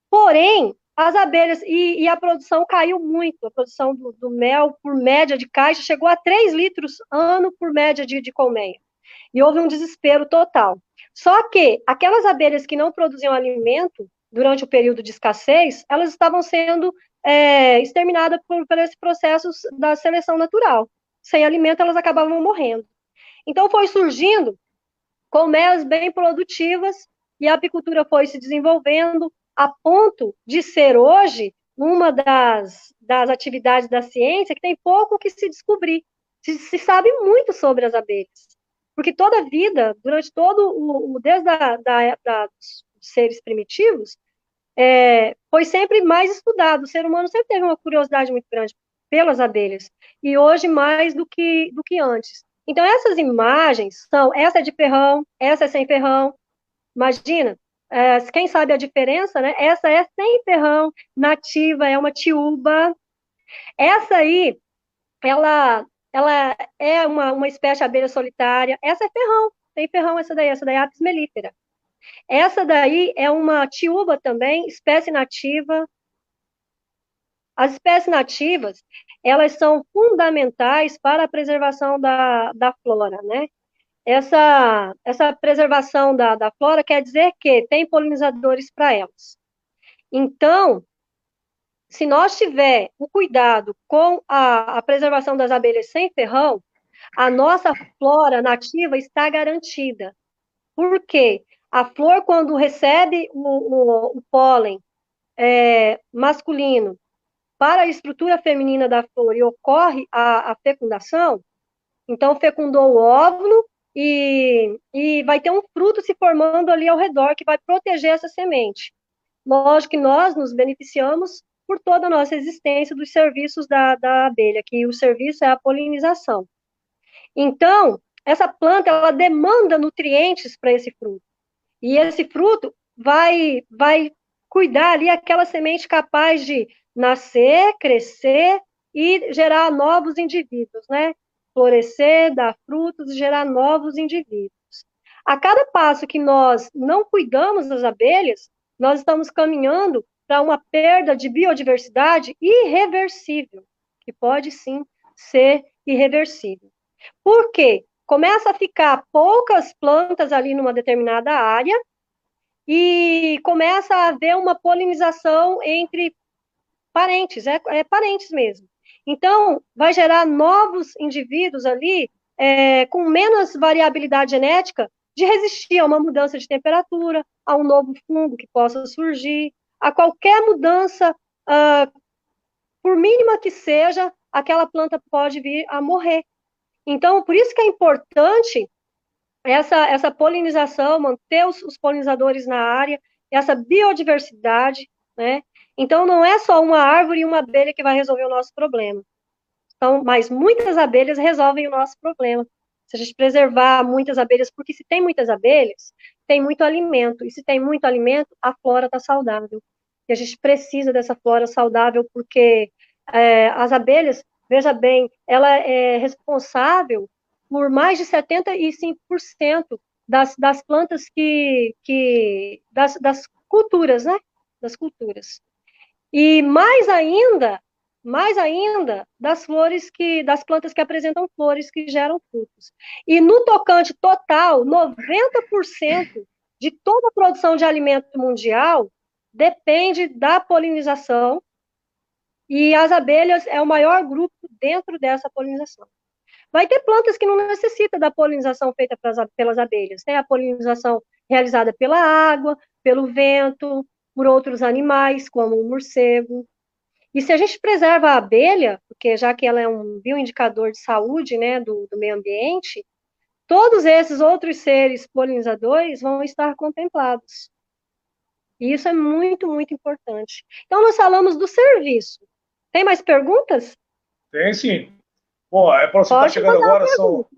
Porém, as abelhas, e a produção caiu muito, a produção do mel, por média de caixa, chegou a 3 litros ano por média de colmeia. E houve um desespero total. Só que aquelas abelhas que não produziam alimento durante o período de escassez, elas estavam sendo exterminadas por esse processo da seleção natural. Sem alimento, elas acabavam morrendo. Então, foi surgindo colmeias bem produtivas e a apicultura foi se desenvolvendo a ponto de ser hoje uma das atividades da ciência que tem pouco que se descobrir. Se sabe muito sobre as abelhas, porque toda a vida, durante desde dos seres primitivos, foi sempre mais estudado. O ser humano sempre teve uma curiosidade muito grande pelas abelhas, e hoje mais do que antes. Então, essas imagens essa é de ferrão, essa é sem ferrão. Imagina, quem sabe a diferença, né? Essa é sem ferrão, nativa, é uma tiúba. Essa aí, ela é uma espécie de abelha solitária. Essa é ferrão, tem ferrão essa daí é Apis mellifera. Essa daí é uma tiúba também, espécie nativa. As espécies nativas, elas são fundamentais para a preservação da flora, né? Essa preservação da flora quer dizer que tem polinizadores para elas. Então, se nós tiver o cuidado com a preservação das abelhas sem ferrão, a nossa flora nativa está garantida. Por quê? A flor, quando recebe o pólen masculino para a estrutura feminina da flor e ocorre a fecundação, então fecundou o óvulo e vai ter um fruto se formando ali ao redor que vai proteger essa semente. Lógico que nós nos beneficiamos por toda a nossa existência dos serviços da abelha, que o serviço é a polinização. Então, essa planta, ela demanda nutrientes para esse fruto. E esse fruto vai cuidar ali aquela semente capaz de nascer, crescer e gerar novos indivíduos, né? Florescer, dar frutos e gerar novos indivíduos. A cada passo que nós não cuidamos das abelhas, nós estamos caminhando para uma perda de biodiversidade irreversível, que pode sim ser irreversível. Por quê? Começa a ficar poucas plantas ali numa determinada área e começa a haver uma polinização entre parentes, parentes mesmo. Então, vai gerar novos indivíduos ali com menos variabilidade genética de resistir a uma mudança de temperatura, a um novo fungo que possa surgir, a qualquer mudança, por mínima que seja, aquela planta pode vir a morrer. Então, por isso que é importante essa polinização, manter os polinizadores na área, essa biodiversidade, né? Então, não é só uma árvore e uma abelha que vai resolver o nosso problema. Então, mas muitas abelhas resolvem o nosso problema. Se a gente preservar muitas abelhas, porque se tem muitas abelhas, tem muito alimento. E se tem muito alimento, a flora está saudável. E a gente precisa dessa flora saudável, porque as abelhas, veja bem, ela é responsável por mais de 75% das plantas das culturas, né? Das culturas. E mais ainda das das plantas que apresentam flores que geram frutos. E no tocante total, 90% de toda a produção de alimento mundial depende da polinização, e as abelhas é o maior grupo dentro dessa polinização. Vai ter plantas que não necessitam da polinização feita pelas abelhas, né? A polinização realizada pela água, pelo vento, por outros animais, como o morcego. E se a gente preserva a abelha, porque já que ela é um bioindicador de saúde, né, do meio ambiente, todos esses outros seres polinizadores vão estar contemplados. E isso é muito, muito importante. Então, nós falamos do serviço. Tem mais perguntas? Tem sim. Bom, para você que está Pode chegando mandar uma agora, são pergunta.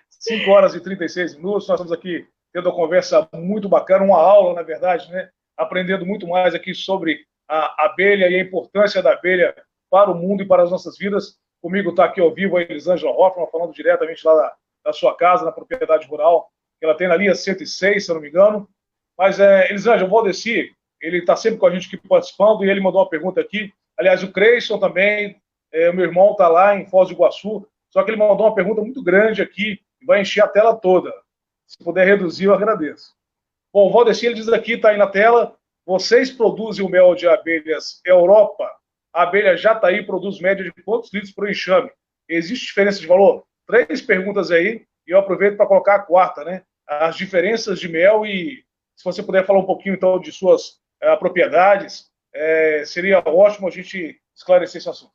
5 horas e 36 minutos. Nós estamos aqui tendo uma conversa muito bacana, uma aula, na verdade, né? Aprendendo muito mais aqui sobre a abelha e a importância da abelha para o mundo e para as nossas vidas. Comigo está aqui ao vivo a Elisângela Hoffmann, falando diretamente lá da sua casa, na propriedade rural, que ela tem na linha 106, se eu não me engano. Mas, Elisângela, o Valdeci, ele está sempre com a gente aqui participando e ele mandou uma pergunta aqui. Aliás, o Creyson também, o meu irmão está lá em Foz do Iguaçu, só que ele mandou uma pergunta muito grande aqui, vai encher a tela toda. Se puder reduzir, eu agradeço. Bom, o Valdeci, ele diz aqui, está aí na tela, vocês produzem o mel de abelhas Europa, a abelha Jataí produz média de quantos litros por enxame? Existe diferença de valor? 3 perguntas aí, e eu aproveito para colocar a quarta, né? As diferenças de mel e se você puder falar um pouquinho, então, de suas propriedades, seria ótimo a gente esclarecer esse assunto.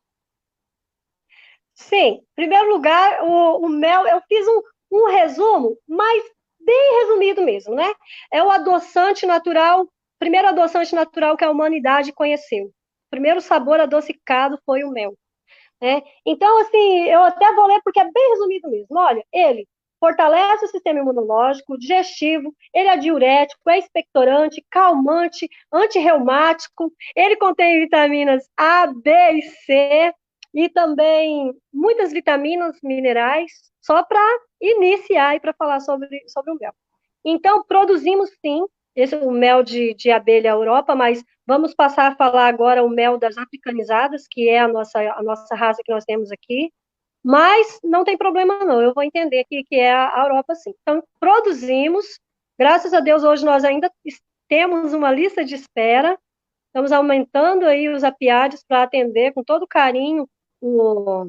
Sim, em primeiro lugar, o mel, eu fiz um resumo, mas bem resumido mesmo, né? É o adoçante natural, primeiro adoçante natural que a humanidade conheceu. O primeiro sabor adocicado foi o mel, né? Então, assim, eu até vou ler porque é bem resumido mesmo. Olha, ele fortalece o sistema imunológico, digestivo, ele é diurético, é expectorante, calmante, antirreumático, ele contém vitaminas A, B e C, e também muitas vitaminas, minerais, só para iniciar e para falar sobre o mel. Então, produzimos sim esse o mel de abelha Europa, mas vamos passar a falar agora o mel das africanizadas, que é a nossa raça que nós temos aqui, mas não tem problema não, eu vou entender que é a Europa sim. Então, produzimos, graças a Deus hoje nós ainda temos uma lista de espera, estamos aumentando aí os apiários para atender com todo carinho o,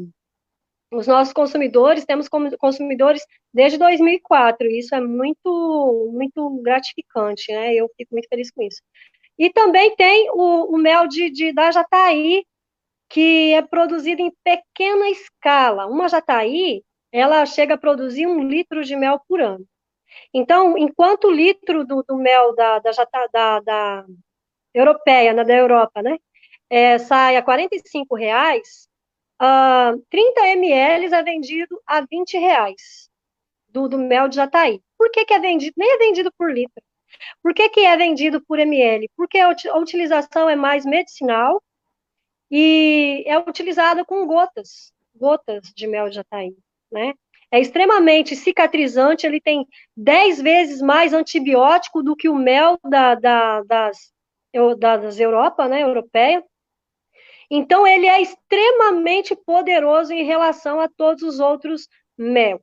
os nossos consumidores, temos consumidores desde 2004, e isso é muito, muito gratificante, né? Eu fico muito feliz com isso. E também tem o mel da Jataí, que é produzido em pequena escala. Uma Jataí, ela chega a produzir 1 litro de mel por ano. Então, enquanto o litro do mel da europeia, da Europa, né, sai a R$ 45, 30 ml é vendido a R$ 20 do mel de Jataí. Por que é vendido? Nem é vendido por litro. Por que é vendido por ml? Porque a utilização é mais medicinal e é utilizada com gotas de mel de jataí, né? É extremamente cicatrizante, ele tem 10 vezes mais antibiótico do que o mel das Europa, né, europeia. Então, ele é extremamente poderoso em relação a todos os outros mel.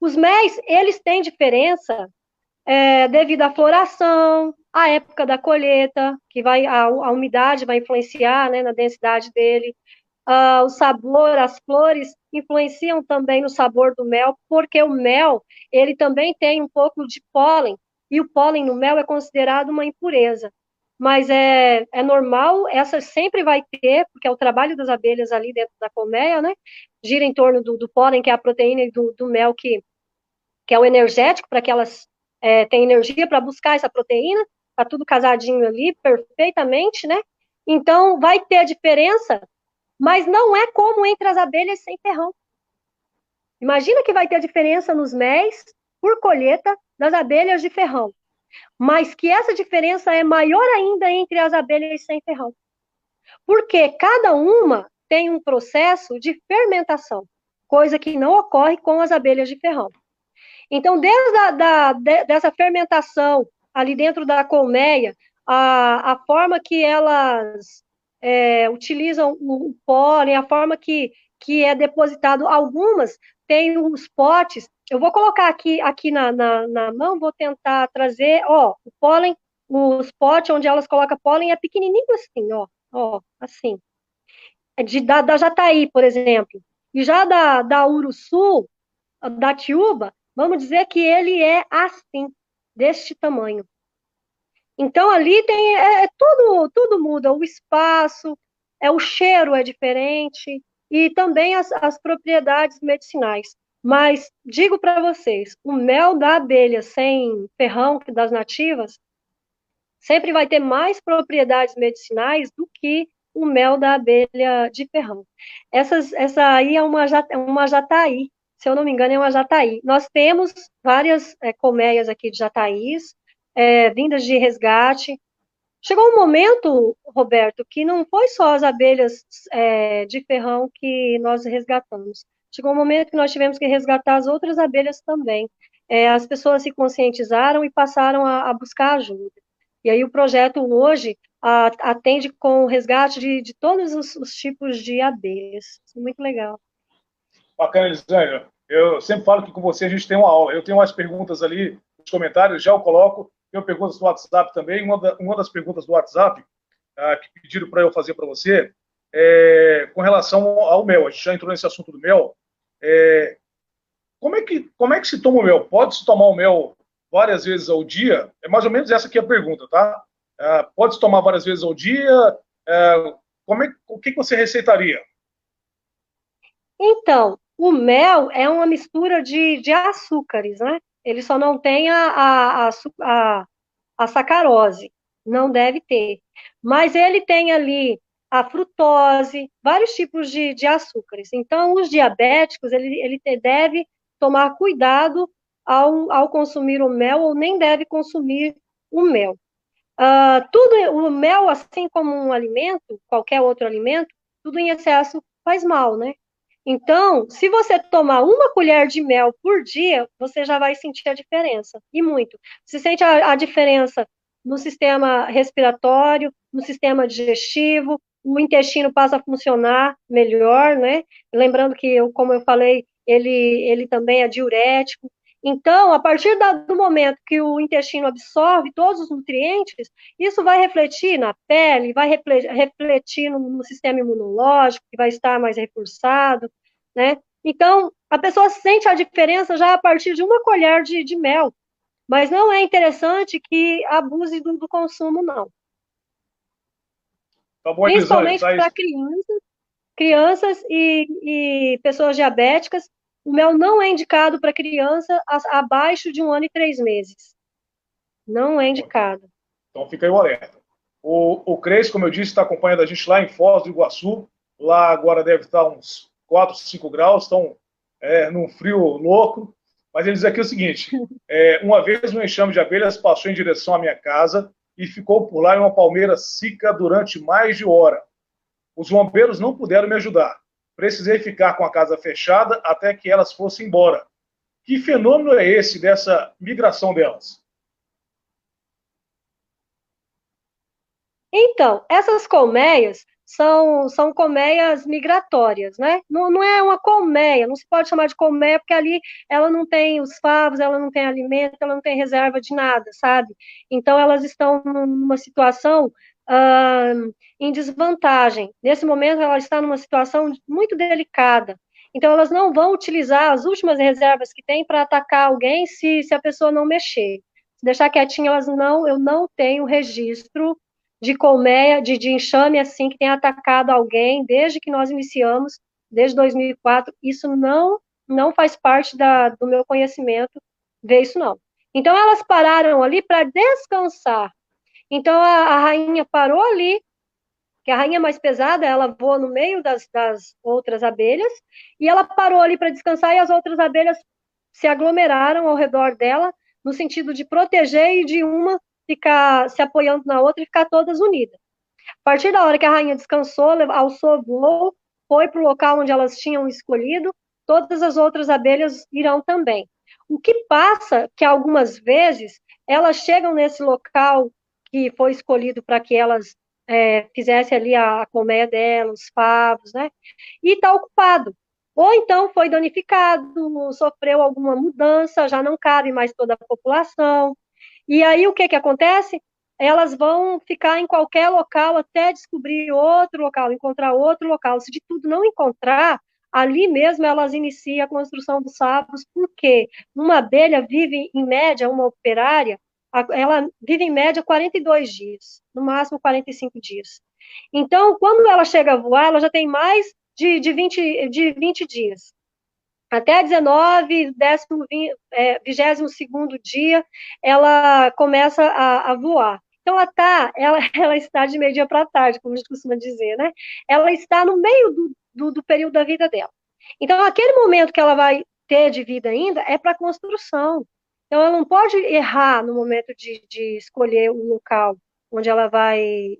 Os méis, eles têm diferença devido à floração, à época da colheita, que a umidade vai influenciar, né, na densidade dele, o sabor, as flores influenciam também no sabor do mel, porque o mel, ele também tem um pouco de pólen, e o pólen no mel é considerado uma impureza. Mas é normal, essa sempre vai ter, porque é o trabalho das abelhas ali dentro da colmeia, né? Gira em torno do pólen, que é a proteína, e do mel, que é o energético, para que elas tenham energia para buscar essa proteína, tá tudo casadinho ali, perfeitamente, né? Então, vai ter a diferença, mas não é como entre as abelhas sem ferrão. Imagina que vai ter a diferença nos méis por colheita das abelhas de ferrão, mas que essa diferença é maior ainda entre as abelhas sem ferrão, porque cada uma tem um processo de fermentação, coisa que não ocorre com as abelhas de ferrão. Então, dessa fermentação ali dentro da colmeia, a forma que elas utilizam o pólen, a forma que é depositado, algumas têm os potes, eu vou colocar aqui na mão, vou tentar trazer, ó, o pólen, os potes onde elas colocam pólen é pequenininho assim, ó, assim. Da Jataí, por exemplo. E já da Uruçu, da Tiúba, vamos dizer que ele é assim, deste tamanho. Então, ali tem tudo muda, o espaço, o cheiro é diferente e também as propriedades medicinais. Mas digo para vocês, o mel da abelha sem ferrão, que das nativas, sempre vai ter mais propriedades medicinais do que o mel da abelha de ferrão. Essa aí é uma jataí, se eu não me engano, é uma jataí. Nós temos várias colmeias aqui de jataís, vindas de resgate. Chegou um momento, Roberto, que não foi só as abelhas de ferrão que nós resgatamos. Chegou um momento que nós tivemos que resgatar as outras abelhas também. As pessoas se conscientizaram e passaram a buscar ajuda. E aí o projeto hoje atende com o resgate de todos os tipos de abelhas. Isso é muito legal. Bacana, Elisângela. Eu sempre falo que com você a gente tem uma aula. Eu tenho umas perguntas ali nos comentários, já eu coloco. Tenho perguntas do WhatsApp também. Uma das perguntas do WhatsApp que pediram para eu fazer para você com relação ao mel. A gente já entrou nesse assunto do mel. Como é que se toma o mel? Pode-se tomar o mel várias vezes ao dia? É mais ou menos essa aqui a pergunta, tá? Pode-se tomar várias vezes ao dia? O que você receitaria? Então, o mel é uma mistura de açúcares, né? Ele só não tem a sacarose, não deve ter. Mas ele tem ali a frutose, vários tipos de açúcares. Então, os diabéticos, ele deve tomar cuidado ao consumir o mel, ou nem deve consumir o mel. O mel, assim como um alimento, qualquer outro alimento, tudo em excesso faz mal, né? Então, se você tomar uma colher de mel por dia, você já vai sentir a diferença, e muito. Você sente a diferença no sistema respiratório, no sistema digestivo, o intestino passa a funcionar melhor, né? Lembrando que, como eu falei, ele também é diurético. Então, a partir do momento que o intestino absorve todos os nutrientes, isso vai refletir na pele, vai refletir no sistema imunológico, que vai estar mais reforçado, né? Então, a pessoa sente a diferença já a partir de uma colher de mel, mas não é interessante que abuse do consumo, não. Tá bom, Elisângela. Principalmente para crianças e pessoas diabéticas, o mel não é indicado para criança abaixo de 1 ano e 3 meses. Não é indicado. Então fica aí o alerta. O Cres, como eu disse, está acompanhando a gente lá em Foz do Iguaçu. Lá agora deve estar uns 4, 5 graus, estão num frio louco. Mas ele diz aqui o seguinte: uma vez um enxame de abelhas passou em direção à minha casa e ficou por lá em uma palmeira seca durante mais de hora. Os bombeiros não puderam me ajudar. Precisei ficar com a casa fechada até que elas fossem embora. Que fenômeno é esse dessa migração delas? Então, essas colmeias são colmeias migratórias, né? Não é uma colmeia, não se pode chamar de colmeia, porque ali ela não tem os favos, ela não tem alimento, ela não tem reserva de nada, sabe? Então, elas estão numa situação em desvantagem. Nesse momento, ela está numa situação muito delicada. Então, elas não vão utilizar as últimas reservas que tem para atacar alguém se a pessoa não mexer. Se deixar quietinho, eu não tenho registro de colmeia, de enxame assim, que tem atacado alguém desde que nós iniciamos, desde 2004, isso não faz parte do meu conhecimento ver isso não. Então elas pararam ali para descansar. Então a rainha parou ali, que a rainha mais pesada, ela voa no meio das outras abelhas, e ela parou ali para descansar, e as outras abelhas se aglomeraram ao redor dela, no sentido de proteger e de uma ficar se apoiando na outra e ficar todas unidas. A partir da hora que a rainha descansou, alçou voo, foi para o local onde elas tinham escolhido, todas as outras abelhas irão também. O que passa que algumas vezes elas chegam nesse local que foi escolhido para que elas fizessem ali a colmeia delas, os favos, né? E está ocupado. Ou então foi danificado, sofreu alguma mudança, já não cabe mais toda a população. E aí o que acontece? Elas vão ficar em qualquer local até descobrir outro local, encontrar outro local. Se de tudo não encontrar, ali mesmo elas iniciam a construção dos favos, porque uma abelha vive, em média, uma operária, ela vive em média 42 dias, no máximo 45 dias. Então, quando ela chega a voar, ela já tem mais de 20 dias. Até 19, 22º dia, ela começa a voar. Então, ela está de meio-dia para tarde, como a gente costuma dizer, né? Ela está no meio do período da vida dela. Então, aquele momento que ela vai ter de vida ainda é para construção. Então, ela não pode errar no momento de escolher o local onde ela vai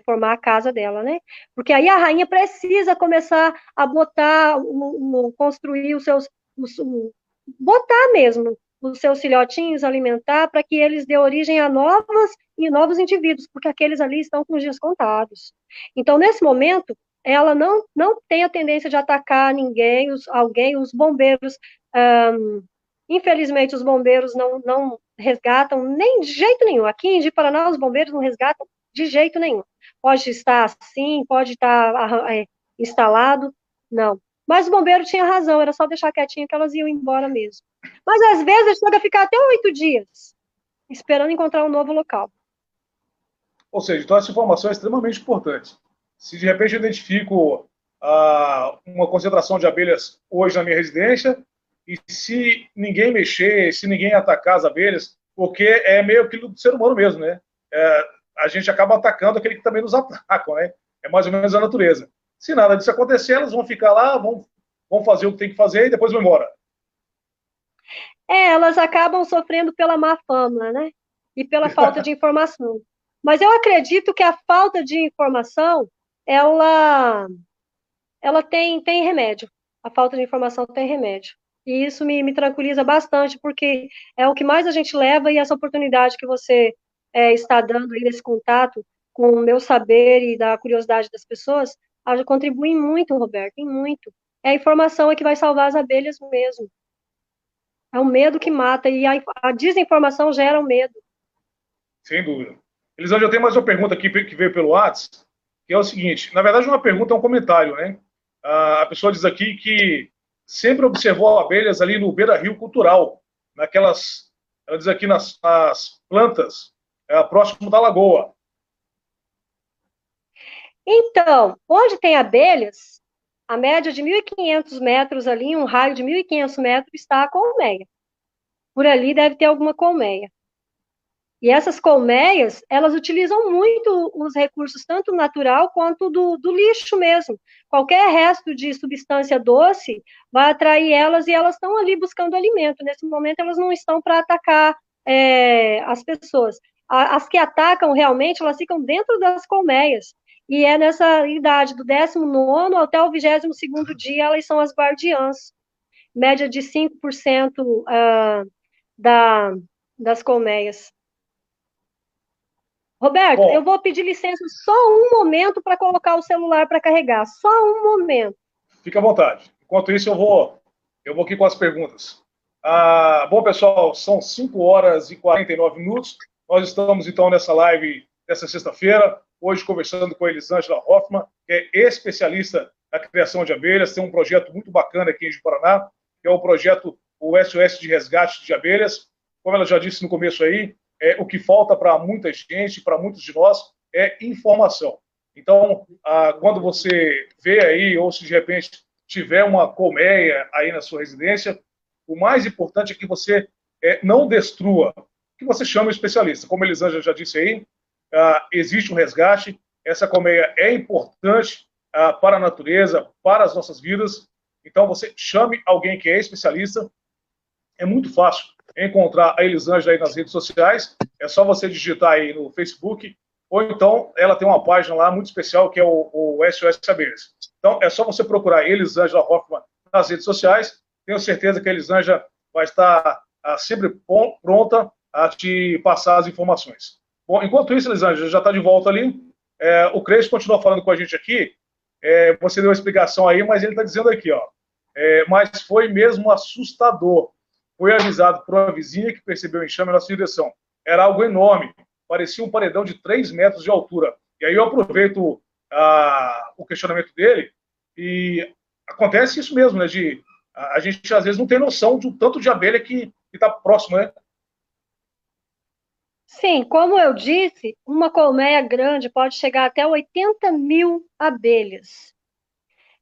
formar a casa dela, né? Porque aí a rainha precisa começar a botar, construir botar mesmo os seus filhotinhos, alimentar, para que eles dêem origem a novos indivíduos, porque aqueles ali estão com os dias contados. Então, nesse momento, ela não tem a tendência de atacar ninguém, os bombeiros, infelizmente, os bombeiros não resgatam nem de jeito nenhum. Aqui em Ji-Paraná, os bombeiros não resgatam de jeito nenhum. Pode estar assim, pode estar instalado, não. Mas o bombeiro tinha razão, era só deixar quietinho que elas iam embora mesmo. Mas às vezes chega a ficar até 8 dias, esperando encontrar um novo local. Ou seja, então essa informação é extremamente importante. Se de repente eu identifico uma concentração de abelhas hoje na minha residência, e se ninguém mexer, se ninguém atacar as abelhas, porque é meio aquilo do ser humano mesmo, né? A gente acaba atacando aquele que também nos atacam, né? É mais ou menos a natureza. Se nada disso acontecer, elas vão ficar lá, vão fazer o que tem que fazer e depois vão embora. Elas acabam sofrendo pela má fama, né? E pela falta de informação. Mas eu acredito que a falta de informação, ela tem remédio. A falta de informação tem remédio. E isso me tranquiliza bastante, porque é o que mais a gente leva e essa oportunidade que você está dando aí nesse contato com o meu saber e da curiosidade das pessoas, contribui muito, Roberto, em muito. É a informação é que vai salvar as abelhas mesmo. É o medo que mata e a desinformação gera o medo. Sem dúvida. Elisângela, eu tenho mais uma pergunta aqui que veio pelo WhatsApp, que é o seguinte: na verdade, uma pergunta é um comentário, né? A pessoa diz aqui que sempre observou abelhas ali no Beira-Rio Cultural, ela diz aqui nas plantas, próximo da lagoa. Então, onde tem abelhas, a média de 1.500 metros ali, um raio de 1.500 metros, está a colmeia. Por ali deve ter alguma colmeia. E essas colmeias, elas utilizam muito os recursos, tanto natural quanto do lixo mesmo. Qualquer resto de substância doce vai atrair elas e elas estão ali buscando alimento. Nesse momento, elas não estão para atacar as pessoas. As que atacam realmente, elas ficam dentro das colmeias. E é nessa idade, do 19º até o 22º dia, elas são as guardiãs. Média de 5% das colmeias. Roberto, eu vou pedir licença só um momento para colocar o celular para carregar. Só um momento. Fica à vontade. Enquanto isso, eu vou aqui com as perguntas. Bom, pessoal, são 5 horas e 49 minutos. Nós estamos, então, nessa live dessa sexta-feira, hoje conversando com a Elisângela Hoffmann, que é especialista na criação de abelhas, tem um projeto muito bacana aqui em Ji-Paraná, que é o projeto SOS de Resgate de Abelhas. Como ela já disse no começo aí, o que falta para muita gente, para muitos de nós, é informação. Então, quando você vê aí, ou se de repente tiver uma colmeia aí na sua residência, o mais importante é que você não destrua, que você chame o especialista. Como a Elisângela já disse aí, existe um resgate, essa colmeia é importante para a natureza, para as nossas vidas, então você chame alguém que é especialista. É muito fácil encontrar a Elisângela aí nas redes sociais, é só você digitar aí no Facebook, ou então ela tem uma página lá muito especial que é o SOS Abelhas. Então é só você procurar Elisângela Hoffmann nas redes sociais, tenho certeza que a Elisângela vai estar sempre pronta a te passar as informações. Bom, enquanto isso, Elisângela já está de volta ali, o Crespo continua falando com a gente aqui, você deu uma explicação aí, mas ele está dizendo aqui, ó, mas foi mesmo assustador. Foi avisado por uma vizinha que percebeu o enxame na nossa direção. Era algo enorme, parecia um paredão de 3 metros de altura. E aí eu aproveito o questionamento dele e acontece isso mesmo, né? A gente às vezes não tem noção de um tanto de abelha que está próximo, né? Sim, como eu disse, uma colmeia grande pode chegar até 80 mil abelhas.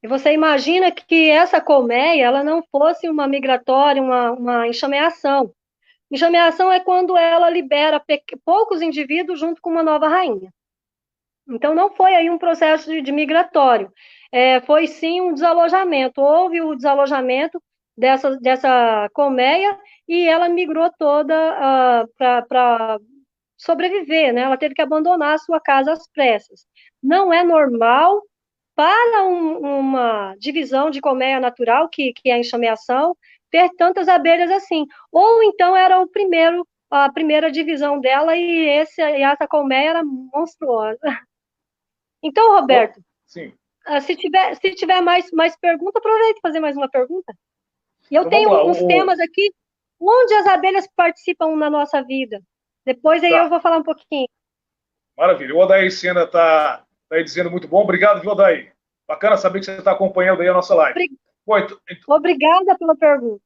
E você imagina que essa colmeia ela não fosse uma migratória, uma enxameação. Enxameação é quando ela libera poucos indivíduos junto com uma nova rainha. Então, não foi aí um processo de migratório, foi sim um desalojamento. Houve o desalojamento dessa colmeia e ela migrou toda para sobreviver, né? Ela teve que abandonar a sua casa às pressas. Não é normal para uma divisão de colmeia natural, que é a enxameação, ter tantas abelhas assim. Ou então era a primeira divisão dela e essa colmeia era monstruosa. Então, Roberto, Sim. se tiver mais pergunta, aproveita e fazer mais uma pergunta. E eu Então vamos lá. tenho uns temas aqui onde as abelhas participam na nossa vida. Depois aí eu Tá, vou falar um pouquinho. maravilha. O Odair Sena está aí dizendo muito bom. Obrigado, viu, Odair? Bacana saber que você está acompanhando aí a nossa live. Bom, Obrigada pela pergunta.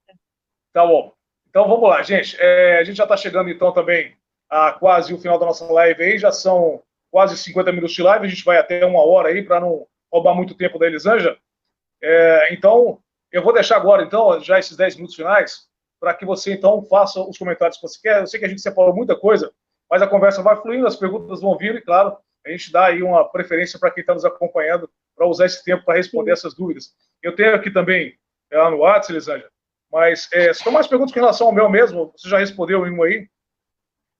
tá bom. Então vamos lá, gente. A gente já está chegando então também a quase o final da nossa live aí. Já são quase 50 minutos de live. A gente vai até 1 hora aí para não roubar muito tempo da Elisângela. Então, eu vou deixar agora, então, já esses 10 minutos finais, para que você, então, faça os comentários que você quer. Eu sei que a gente separou muita coisa, mas a conversa vai fluindo, as perguntas vão vir, e, claro, a gente dá aí uma preferência para quem está nos acompanhando, para usar esse tempo para responder essas dúvidas. Eu tenho aqui também, lá no WhatsApp, Elisângela, mas são mais perguntas com relação ao mel mesmo, você já respondeu em um aí,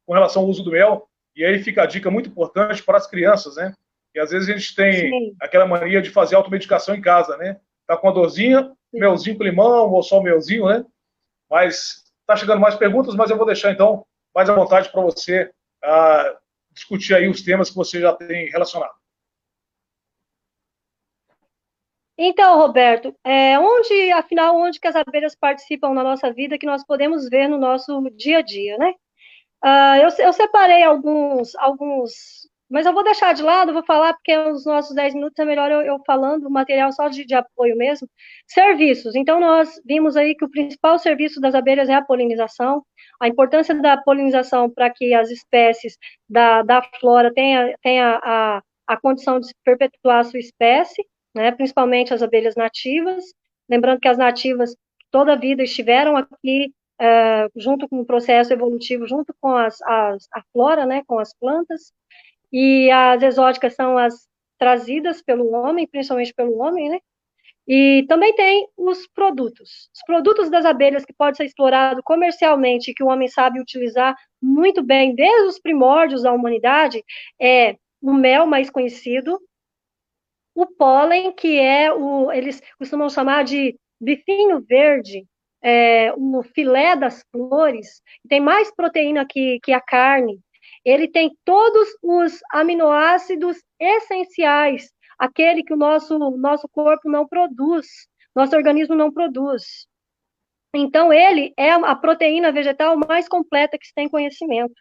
com relação ao uso do mel, e aí fica a dica muito importante para as crianças, né? E às vezes a gente tem Sim, aquela mania de fazer automedicação em casa, né? Tá com uma dorzinha, sim. melzinho com limão, ou só melzinho, né? Mas tá chegando mais perguntas, mas eu vou deixar então mais à vontade para você discutir aí os temas que você já tem relacionado. Então, Roberto, onde que as abelhas participam na nossa vida que nós podemos ver no nosso dia a dia, né? Eu separei alguns, mas eu vou deixar de lado, vou falar porque os nossos 10 minutos é melhor eu falando, o material só de apoio mesmo. Serviços. Então, nós vimos aí que o principal serviço das abelhas é a polinização, a importância da polinização para que as espécies da flora tenha a condição de perpetuar a sua espécie, né, principalmente as abelhas nativas. Lembrando que as nativas toda a vida estiveram aqui junto com o processo evolutivo, junto com a flora, né, com as plantas, e as exóticas são as trazidas pelo homem, principalmente pelo homem, né? E também tem os produtos das abelhas que pode ser explorado comercialmente, que o homem sabe utilizar muito bem desde os primórdios da humanidade, é o mel mais conhecido, o pólen, que eles costumam chamar de bifinho verde, o filé das flores, tem mais proteína que a carne. Ele tem todos os aminoácidos essenciais, aquele que o nosso corpo não produz, nosso organismo não produz. Então, ele é a proteína vegetal mais completa que se tem conhecimento.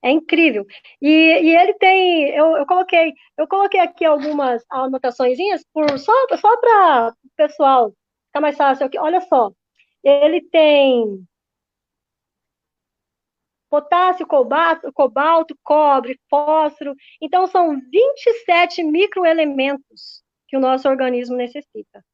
É incrível. E ele tem, eu coloquei aqui algumas anotaçõezinhas só para o pessoal ficar mais fácil aqui. Olha só, ele tem potássio, cobalto, cobre, fósforo. Então, são 27 microelementos que o nosso organismo necessita.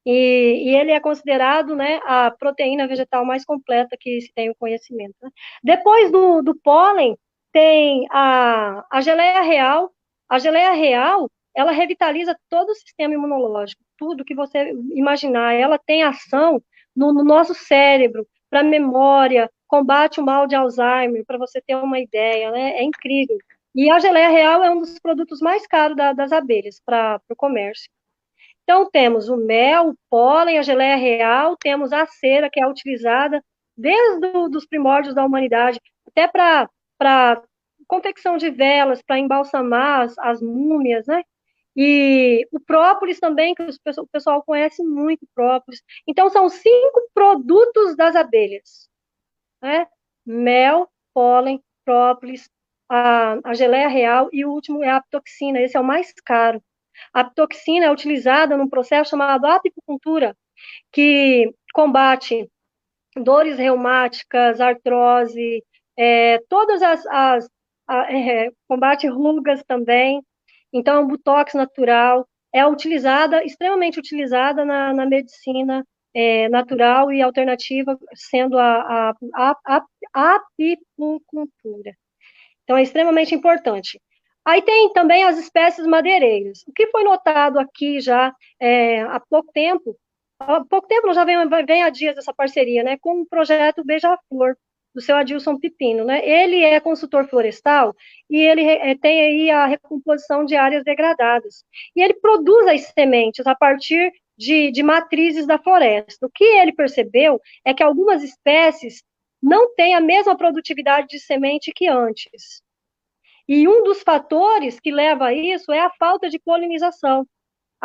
E ele é considerado, né, a proteína vegetal mais completa que se tem o conhecimento. Né? Depois do pólen, tem a geleia real. A geleia real, ela revitaliza todo o sistema imunológico, tudo que você imaginar. Ela tem ação no nosso cérebro, para memória, combate o mal de Alzheimer, para você ter uma ideia, né? É incrível. E a geleia real é um dos produtos mais caros das abelhas para o comércio. Então, temos o mel, o pólen, a geleia real, temos a cera, que é utilizada desde os primórdios da humanidade, até para confecção de velas, para embalsamar as múmias, né? E o própolis também, que o pessoal conhece muito própolis. Então, são 5 produtos das abelhas, né? Mel, pólen, própolis, a geleia real e o último é a aptoxina, esse é o mais caro. A aptoxina é utilizada num processo chamado apicultura, que combate dores reumáticas, artrose, todas combate rugas também. Então, o botox natural é extremamente utilizada na medicina natural e alternativa, sendo a apicultura. Então, é extremamente importante. Aí tem também as espécies madeireiras. O que foi notado aqui já há pouco tempo, já vem há dias essa parceria, né, com o projeto Beija-Flor, do seu Adilson Pipino, né? Ele é consultor florestal e ele tem aí a recomposição de áreas degradadas. E ele produz as sementes a partir de matrizes da floresta. O que ele percebeu é que algumas espécies não têm a mesma produtividade de semente que antes. E um dos fatores que leva a isso é a falta de polinização.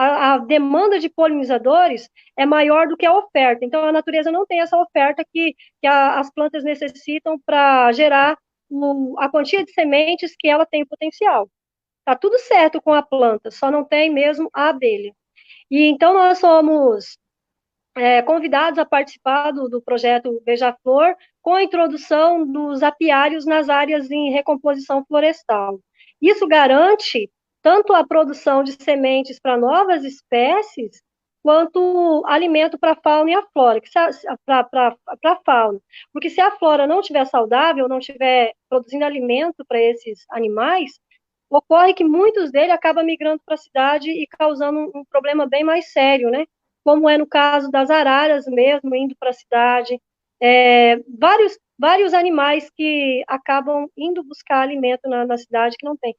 A demanda de polinizadores é maior do que a oferta. Então, a natureza não tem essa oferta que as plantas necessitam para gerar a quantia de sementes que ela tem potencial. Está tudo certo com a planta, só não tem mesmo a abelha. E então, nós somos convidados a participar do projeto Beija-Flor, com a introdução dos apiários nas áreas em recomposição florestal. Isso garante tanto a produção de sementes para novas espécies, quanto alimento para a fauna e a flora, para a fauna. Porque se a flora não estiver saudável, não estiver produzindo alimento para esses animais, ocorre que muitos deles acabam migrando para a cidade e causando um problema bem mais sério, né? Como é no caso das araras mesmo, indo para a cidade, vários animais que acabam indo buscar alimento na cidade que não tem.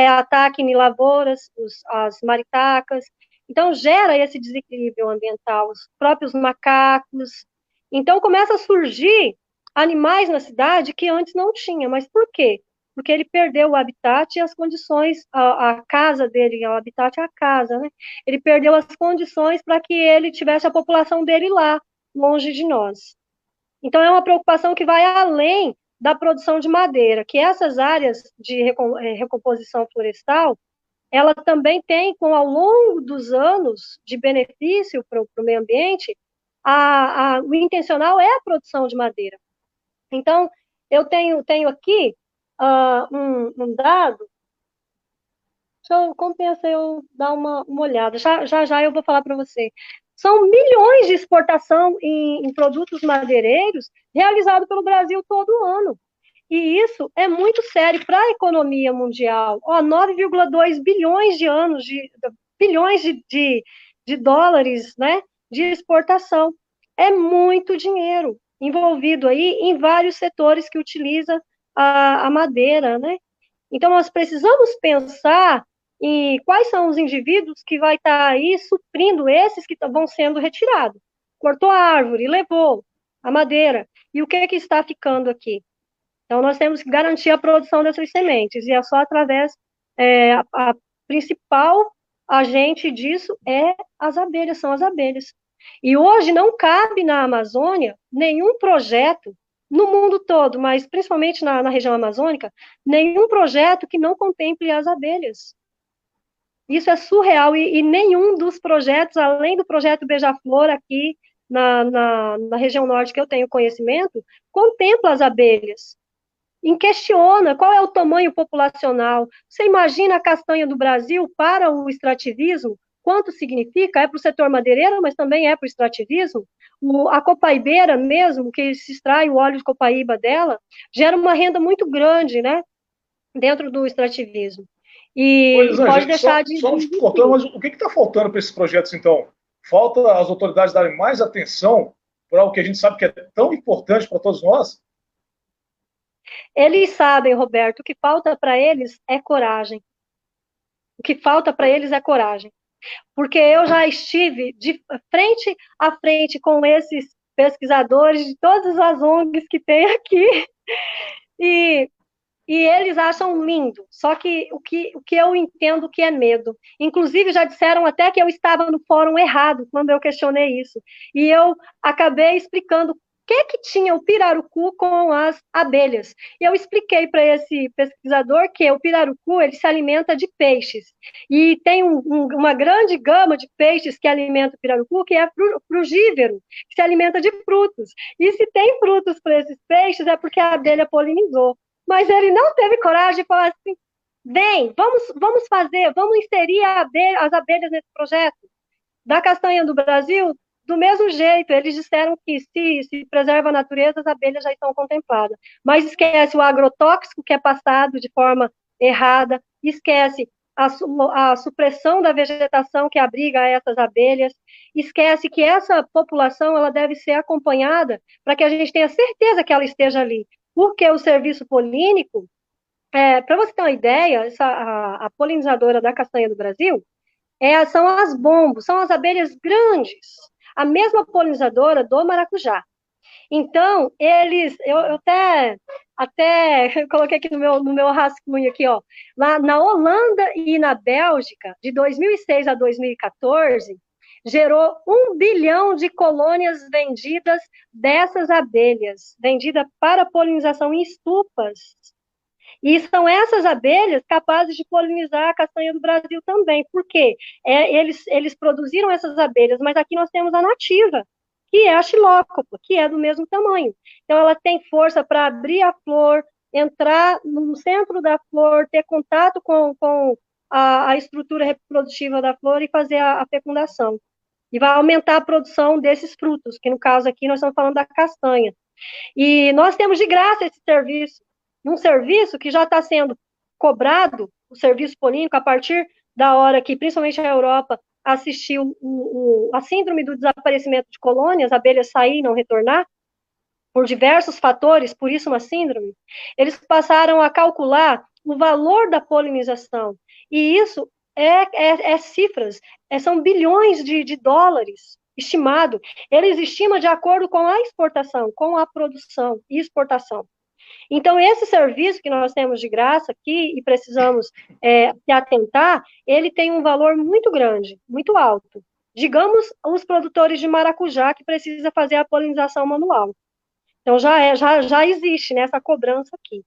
Ataque em lavouras, as maritacas, então gera esse desequilíbrio ambiental, os próprios macacos. Então começa a surgir animais na cidade que antes não tinha, mas por quê? Porque ele perdeu o habitat e as condições, a casa dele, o habitat é a casa, né? Ele perdeu as condições para que ele tivesse a população dele lá, longe de nós. Então, é uma preocupação que vai além da produção de madeira, que essas áreas de recomposição florestal, ela também tem, ao longo dos anos de benefício para o meio ambiente, o intencional é a produção de madeira. Então, eu tenho aqui um dado, compensa eu dar uma olhada, já eu vou falar para você. São milhões de exportação em produtos madeireiros realizados pelo Brasil todo ano. E isso é muito sério para a economia mundial. 9,2 bilhões bilhões de dólares, né, de exportação. É muito dinheiro envolvido aí em vários setores que utiliza a madeira, né? Então, nós precisamos pensar em quais são os indivíduos que vai estar aí suprindo esses que vão sendo retirados. Cortou a árvore, levou a madeira. E o que está ficando aqui? Então, nós temos que garantir a produção dessas sementes. E é só através, a principal agente disso são as abelhas. E hoje não cabe na Amazônia nenhum projeto, no mundo todo, mas principalmente na região amazônica, nenhum projeto que não contemple as abelhas. Isso é surreal, e nenhum dos projetos, além do projeto Beija-Flor aqui na região norte que eu tenho conhecimento, contempla as abelhas. E questiona qual é o tamanho populacional. Você imagina a castanha do Brasil para o extrativismo? Quanto significa? É para o setor madeireiro, mas também é para o extrativismo. A copaibeira mesmo, que se extrai o óleo de copaíba dela, gera uma renda muito grande, né, dentro do extrativismo. E pode deixar só nos cortando, mas o que está faltando para esses projetos, então? Falta as autoridades darem mais atenção para o que a gente sabe que é tão importante para todos nós? Eles sabem, Roberto, o que falta para eles é coragem. O que falta para eles é coragem. Porque eu já estive de frente a frente com esses pesquisadores de todas as ONGs que tem aqui, e eles acham lindo, só que o que eu entendo que é medo. Inclusive, já disseram até que eu estava no fórum errado quando eu questionei isso. E eu acabei explicando que tinha o pirarucu com as abelhas. E eu expliquei para esse pesquisador que o pirarucu ele se alimenta de peixes. E tem uma grande gama de peixes que alimenta o pirarucu, que é frugívoro, que se alimenta de frutos. E se tem frutos para esses peixes, é porque a abelha polinizou. Mas ele não teve coragem de falar assim, vem, vamos inserir as abelhas nesse projeto. Da castanha do Brasil, do mesmo jeito, eles disseram que se preserva a natureza, as abelhas já estão contempladas. Mas esquece o agrotóxico que é passado de forma errada, esquece a supressão da vegetação que abriga essas abelhas, esquece que essa população ela deve ser acompanhada para que a gente tenha certeza que ela esteja ali. Porque o serviço polínico, para você ter uma ideia, a polinizadora da castanha do Brasil, são as bombos, são as abelhas grandes, a mesma polinizadora do maracujá. Então, eu até coloquei aqui no meu rascunho aqui, ó, lá na Holanda e na Bélgica, de 2006 a 2014, gerou 1 bilhão de colônias vendidas dessas abelhas, vendidas para polinização em estupas. E são essas abelhas capazes de polinizar a castanha do Brasil também. Por quê? Eles produziram essas abelhas, mas aqui nós temos a nativa, que é a xilócopa, que é do mesmo tamanho. Então, ela tem força para abrir a flor, entrar no centro da flor, ter contato com a estrutura reprodutiva da flor e fazer a fecundação. E vai aumentar a produção desses frutos, que no caso aqui nós estamos falando da castanha. E nós temos de graça esse serviço, um serviço que já está sendo cobrado, o serviço polínico, a partir da hora que, principalmente a Europa, assistiu a síndrome do desaparecimento de colônias, abelhas sair e não retornar, por diversos fatores, por isso uma síndrome, eles passaram a calcular o valor da polinização, e isso é cifras, são bilhões de dólares estimado. Eles estimam de acordo com a exportação, com a produção e exportação. Então, esse serviço que nós temos de graça aqui e precisamos se atentar, ele tem um valor muito grande, muito alto. Digamos, os produtores de maracujá que precisam fazer a polinização manual. Então, já existe né, essa cobrança aqui.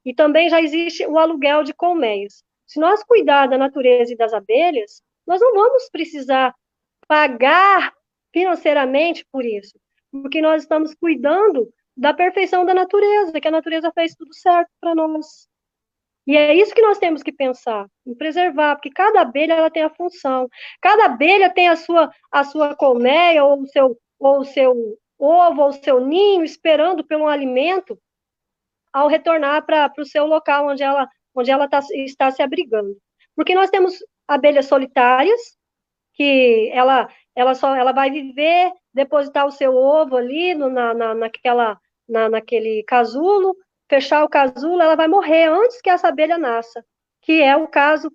E também já existe o aluguel de colmeias. Se nós cuidar da natureza e das abelhas, nós não vamos precisar pagar financeiramente por isso, porque nós estamos cuidando da perfeição da natureza, que a natureza fez tudo certo para nós. E é isso que nós temos que pensar, em preservar, porque cada abelha ela tem a função, cada abelha tem a sua colmeia, ou o seu ovo, ou o seu ninho, esperando pelo alimento, ao retornar para o seu local onde ela está se abrigando. Porque nós temos abelhas solitárias, que ela vai viver, depositar o seu ovo ali naquele casulo, fechar o casulo, ela vai morrer antes que essa abelha nasça, que é o caso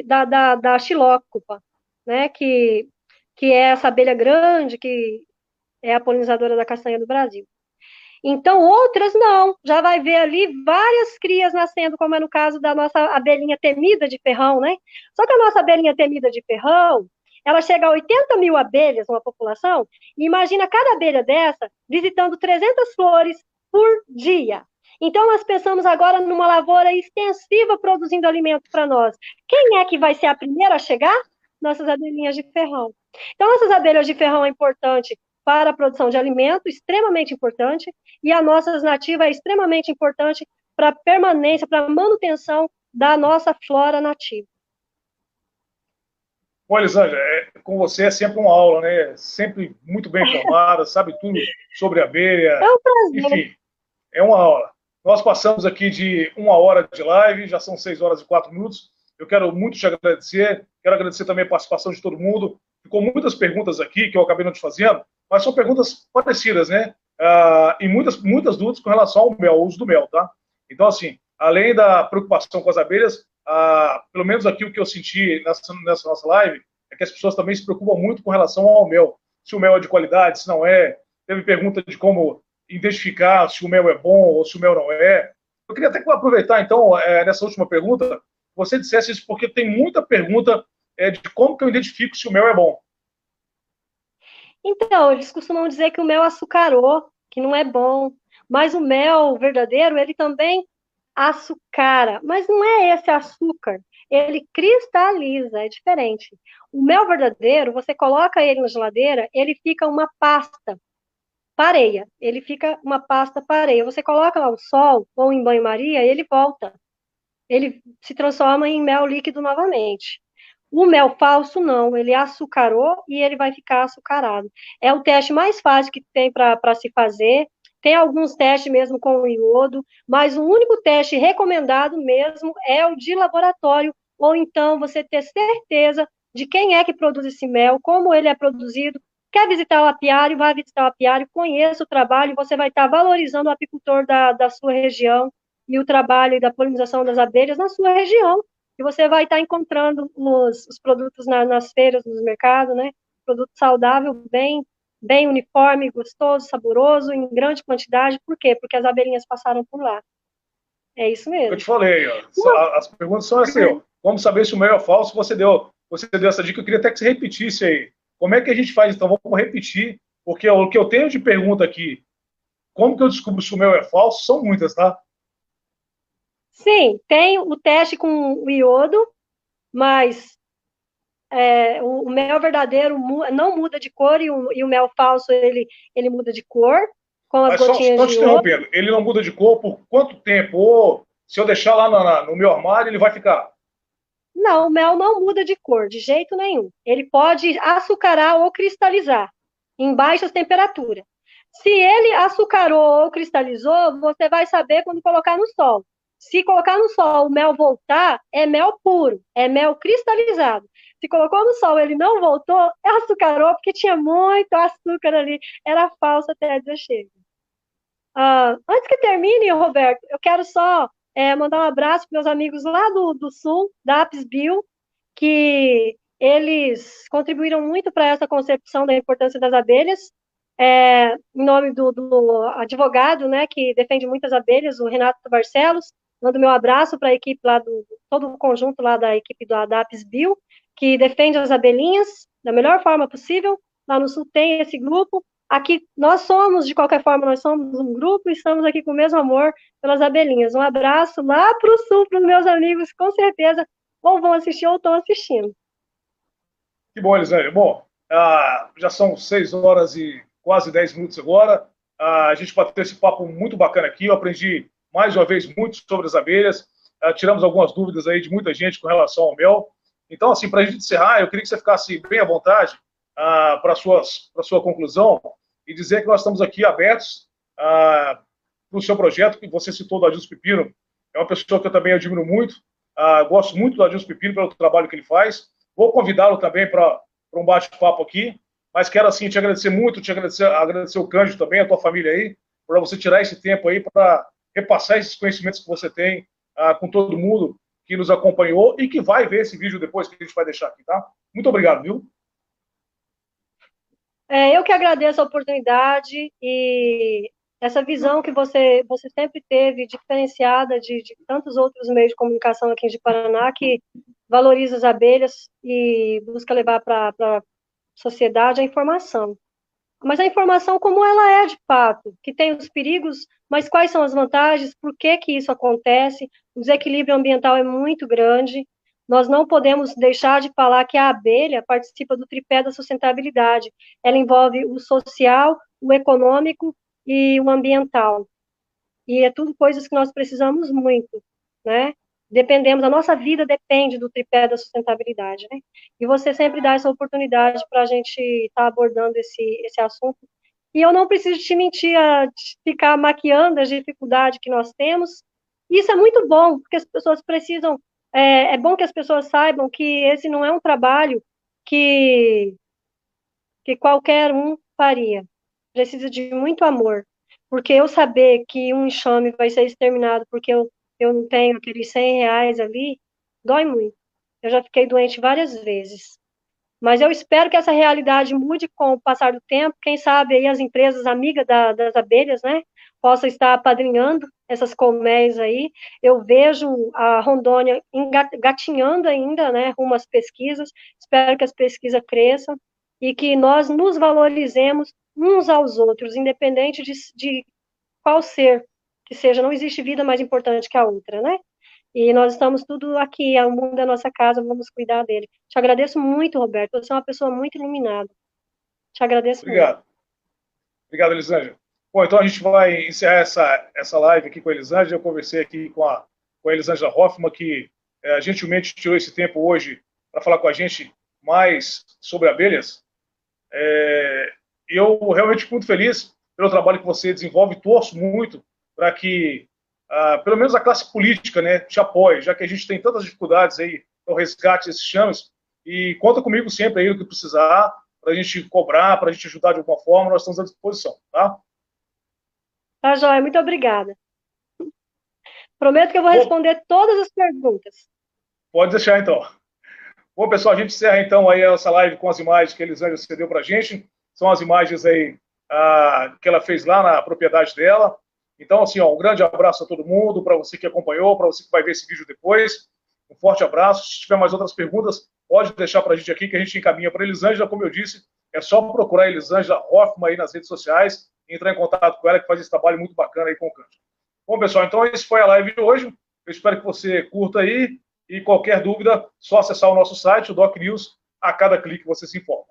da xilócopa, né, que é essa abelha grande, que é a polinizadora da castanha do Brasil. Então, outras não, já vai ver ali várias crias nascendo, como é no caso da nossa abelhinha temida de ferrão, né? Só que a nossa abelhinha temida de ferrão, ela chega a 80 mil abelhas numa população, e imagina cada abelha dessa visitando 300 flores por dia. Então, nós pensamos agora numa lavoura extensiva produzindo alimento para nós. Quem é que vai ser a primeira a chegar? Nossas abelhinhas de ferrão. Então, essas abelhas de ferrão é importante para a produção de alimento, extremamente importante, e a nossa nativa é extremamente importante para a permanência, para a manutenção da nossa flora nativa. Bom, Elisângela, com você é sempre uma aula, né? Sempre muito bem informada, sabe tudo sobre abelha. É um prazer. Enfim, é uma aula. Nós passamos aqui de 1 hora de live, já são 6 horas e 4 minutos. Eu quero muito te agradecer, quero agradecer também a participação de todo mundo. Ficou muitas perguntas aqui que eu acabei não te fazendo, mas são perguntas parecidas, né? E muitas dúvidas com relação ao mel, ao uso do mel, tá? Então, assim, além da preocupação com as abelhas, pelo menos aqui o que eu senti nessa nossa live é que as pessoas também se preocupam muito com relação ao mel. Se o mel é de qualidade, se não é. Teve pergunta de como identificar se o mel é bom ou se o mel não é. Eu queria até aproveitar, então, nessa última pergunta, você dissesse isso, porque tem muita pergunta de como que eu identifico se o mel é bom. Então, eles costumam dizer que o mel açucarou, que não é bom. Mas o mel verdadeiro, ele também açucara. Mas não é esse açúcar. Ele cristaliza, é diferente. O mel verdadeiro, você coloca ele na geladeira, ele fica uma pasta pareia. Ele fica uma pasta pareia. Você coloca lá o sol ou em banho-maria, ele volta. Ele se transforma em mel líquido novamente. O mel falso, não, ele açucarou e ele vai ficar açucarado. É o teste mais fácil que tem para se fazer. Tem alguns testes mesmo com o iodo, mas o único teste recomendado mesmo é o de laboratório, ou então você ter certeza de quem é que produz esse mel, como ele é produzido. Quer visitar o apiário? Vai visitar o apiário, conheça o trabalho, você vai estar valorizando o apicultor da sua região e o trabalho da polinização das abelhas na sua região. E você vai estar encontrando os produtos nas feiras, nos mercados, né? Produto saudável, bem uniforme, gostoso, saboroso, em grande quantidade. Por quê? Porque as abelhinhas passaram por lá. É isso Eu mesmo. te falei, ó, as perguntas são assim, ó, como saber se o mel é falso, você deu essa dica, eu queria até que você repetisse aí. Como é que a gente faz, então? Vamos repetir, porque o que eu tenho de pergunta aqui, como que eu descubro se o mel é falso? São muitas, tá? Sim, tem o teste com o iodo, mas o mel verdadeiro não muda de cor e o mel falso ele muda de cor com as Mas gotinhas só te de iodo. interrompendo, ele não muda de cor por quanto tempo? Ou se eu deixar lá no meu armário, ele vai ficar? Não, o mel não muda de cor, de jeito nenhum. Ele pode açucarar ou cristalizar em baixas temperaturas. Se ele açucarou ou cristalizou, você vai saber quando colocar no sol. Se colocar no sol o mel voltar, é mel puro, é mel cristalizado. Se colocou no sol e ele não voltou, é açucarou, porque tinha muito açúcar ali. Era falso até dizer chega. Antes que termine, Roberto, eu quero só mandar um abraço para meus amigos lá do Sul, da APSBio, que eles contribuíram muito para essa concepção da importância das abelhas. Em nome do advogado, né, que defende muitas abelhas, o Renato Barcelos, mando meu abraço para a equipe lá todo o conjunto lá da equipe da APSBio, que defende as abelhinhas da melhor forma possível. Lá no Sul tem esse grupo. Aqui nós somos, de qualquer forma, nós somos um grupo e estamos aqui com o mesmo amor pelas abelhinhas. Um abraço lá para o Sul, para os meus amigos, com certeza, ou vão assistir ou estão assistindo. Que bom, Elisângela. Bom, já são 6 horas e quase 10 minutos agora. A gente bateu esse papo muito bacana aqui. Eu aprendi mais uma vez muito sobre as abelhas. Tiramos algumas dúvidas aí de muita gente com relação ao mel. Então, assim, para a gente encerrar, eu queria que você ficasse bem à vontade para a sua conclusão e dizer que nós estamos aqui abertos para o seu projeto, que você citou do Adilson Pepino. É uma pessoa que eu também admiro muito. Gosto muito do Adilson Pepino pelo trabalho que ele faz. Vou convidá-lo também para um bate-papo aqui, mas quero assim te agradecer muito, agradecer o Cândido também, a tua família aí, por você tirar esse tempo aí para repassar esses conhecimentos que você tem com todo mundo que nos acompanhou e que vai ver esse vídeo depois que a gente vai deixar aqui, tá? Muito obrigado, viu? Eu que agradeço a oportunidade e essa visão que você sempre teve, diferenciada de tantos outros meios de comunicação aqui de Paraná, que valoriza as abelhas e busca levar para a sociedade a informação. Mas a informação como ela é de fato, que tem os perigos, mas quais são as vantagens, por que que isso acontece, o desequilíbrio ambiental é muito grande, nós não podemos deixar de falar que a abelha participa do tripé da sustentabilidade, ela envolve o social, o econômico e o ambiental, e é tudo coisas que nós precisamos muito, né? Dependemos, a nossa vida depende do tripé da sustentabilidade, né? E você sempre dá essa oportunidade para a gente estar abordando esse assunto. E eu não preciso te mentir, ficar maquiando as dificuldades que nós temos. Isso é muito bom, porque as pessoas precisam. É bom que as pessoas saibam que esse não é um trabalho que, que qualquer um faria. Precisa de muito amor. Porque eu saber que um enxame vai ser exterminado porque eu não tenho aqueles R$ 100 ali, dói muito. Eu já fiquei doente várias vezes. Mas eu espero que essa realidade mude com o passar do tempo. Quem sabe aí as empresas amigas das abelhas, né, possam estar apadrinhando essas colmeias aí. Eu vejo a Rondônia engatinhando ainda, né, rumo às pesquisas. Espero que as pesquisas cresçam. e que nós nos valorizemos uns aos outros, independente de qual ser que seja. Não existe vida mais importante que a outra, né? E nós estamos tudo aqui, o mundo é a nossa casa, vamos cuidar dele. Te agradeço muito, Roberto. Você é uma pessoa muito iluminada. Te agradeço muito. Obrigado. Obrigado, Elisângela. Bom, então a gente vai encerrar essa live aqui com a Elisângela. Eu conversei aqui com a Elisângela Hoffmann, que gentilmente tirou esse tempo hoje para falar com a gente mais sobre abelhas. Eu realmente fico muito feliz pelo trabalho que você desenvolve, torço muito para que, pelo menos a classe política, né, te apoie, já que a gente tem tantas dificuldades aí no resgate desses chames, e conta comigo sempre aí o que precisar, para a gente cobrar, para a gente ajudar de alguma forma, nós estamos à disposição, tá? Tá, joia, muito obrigada. Prometo que eu vou responder todas as perguntas. Pode deixar, então. Bom, pessoal, a gente encerra, então, aí essa live com as imagens que a Elisângela cedeu para a gente. São as imagens aí que ela fez lá na propriedade dela. Então, assim, ó, um grande abraço a todo mundo, para você que acompanhou, para você que vai ver esse vídeo depois. Um forte abraço. Se tiver mais outras perguntas, pode deixar para a gente aqui, que a gente encaminha para a Elisângela. Como eu disse, é só procurar a Elisângela Hoffmann aí nas redes sociais e entrar em contato com ela, que faz esse trabalho muito bacana aí com o câncer. Bom, pessoal, então esse foi a live de hoje. Eu espero que você curta aí. E qualquer dúvida, só acessar o nosso site, o Doc News. A cada clique você se informa.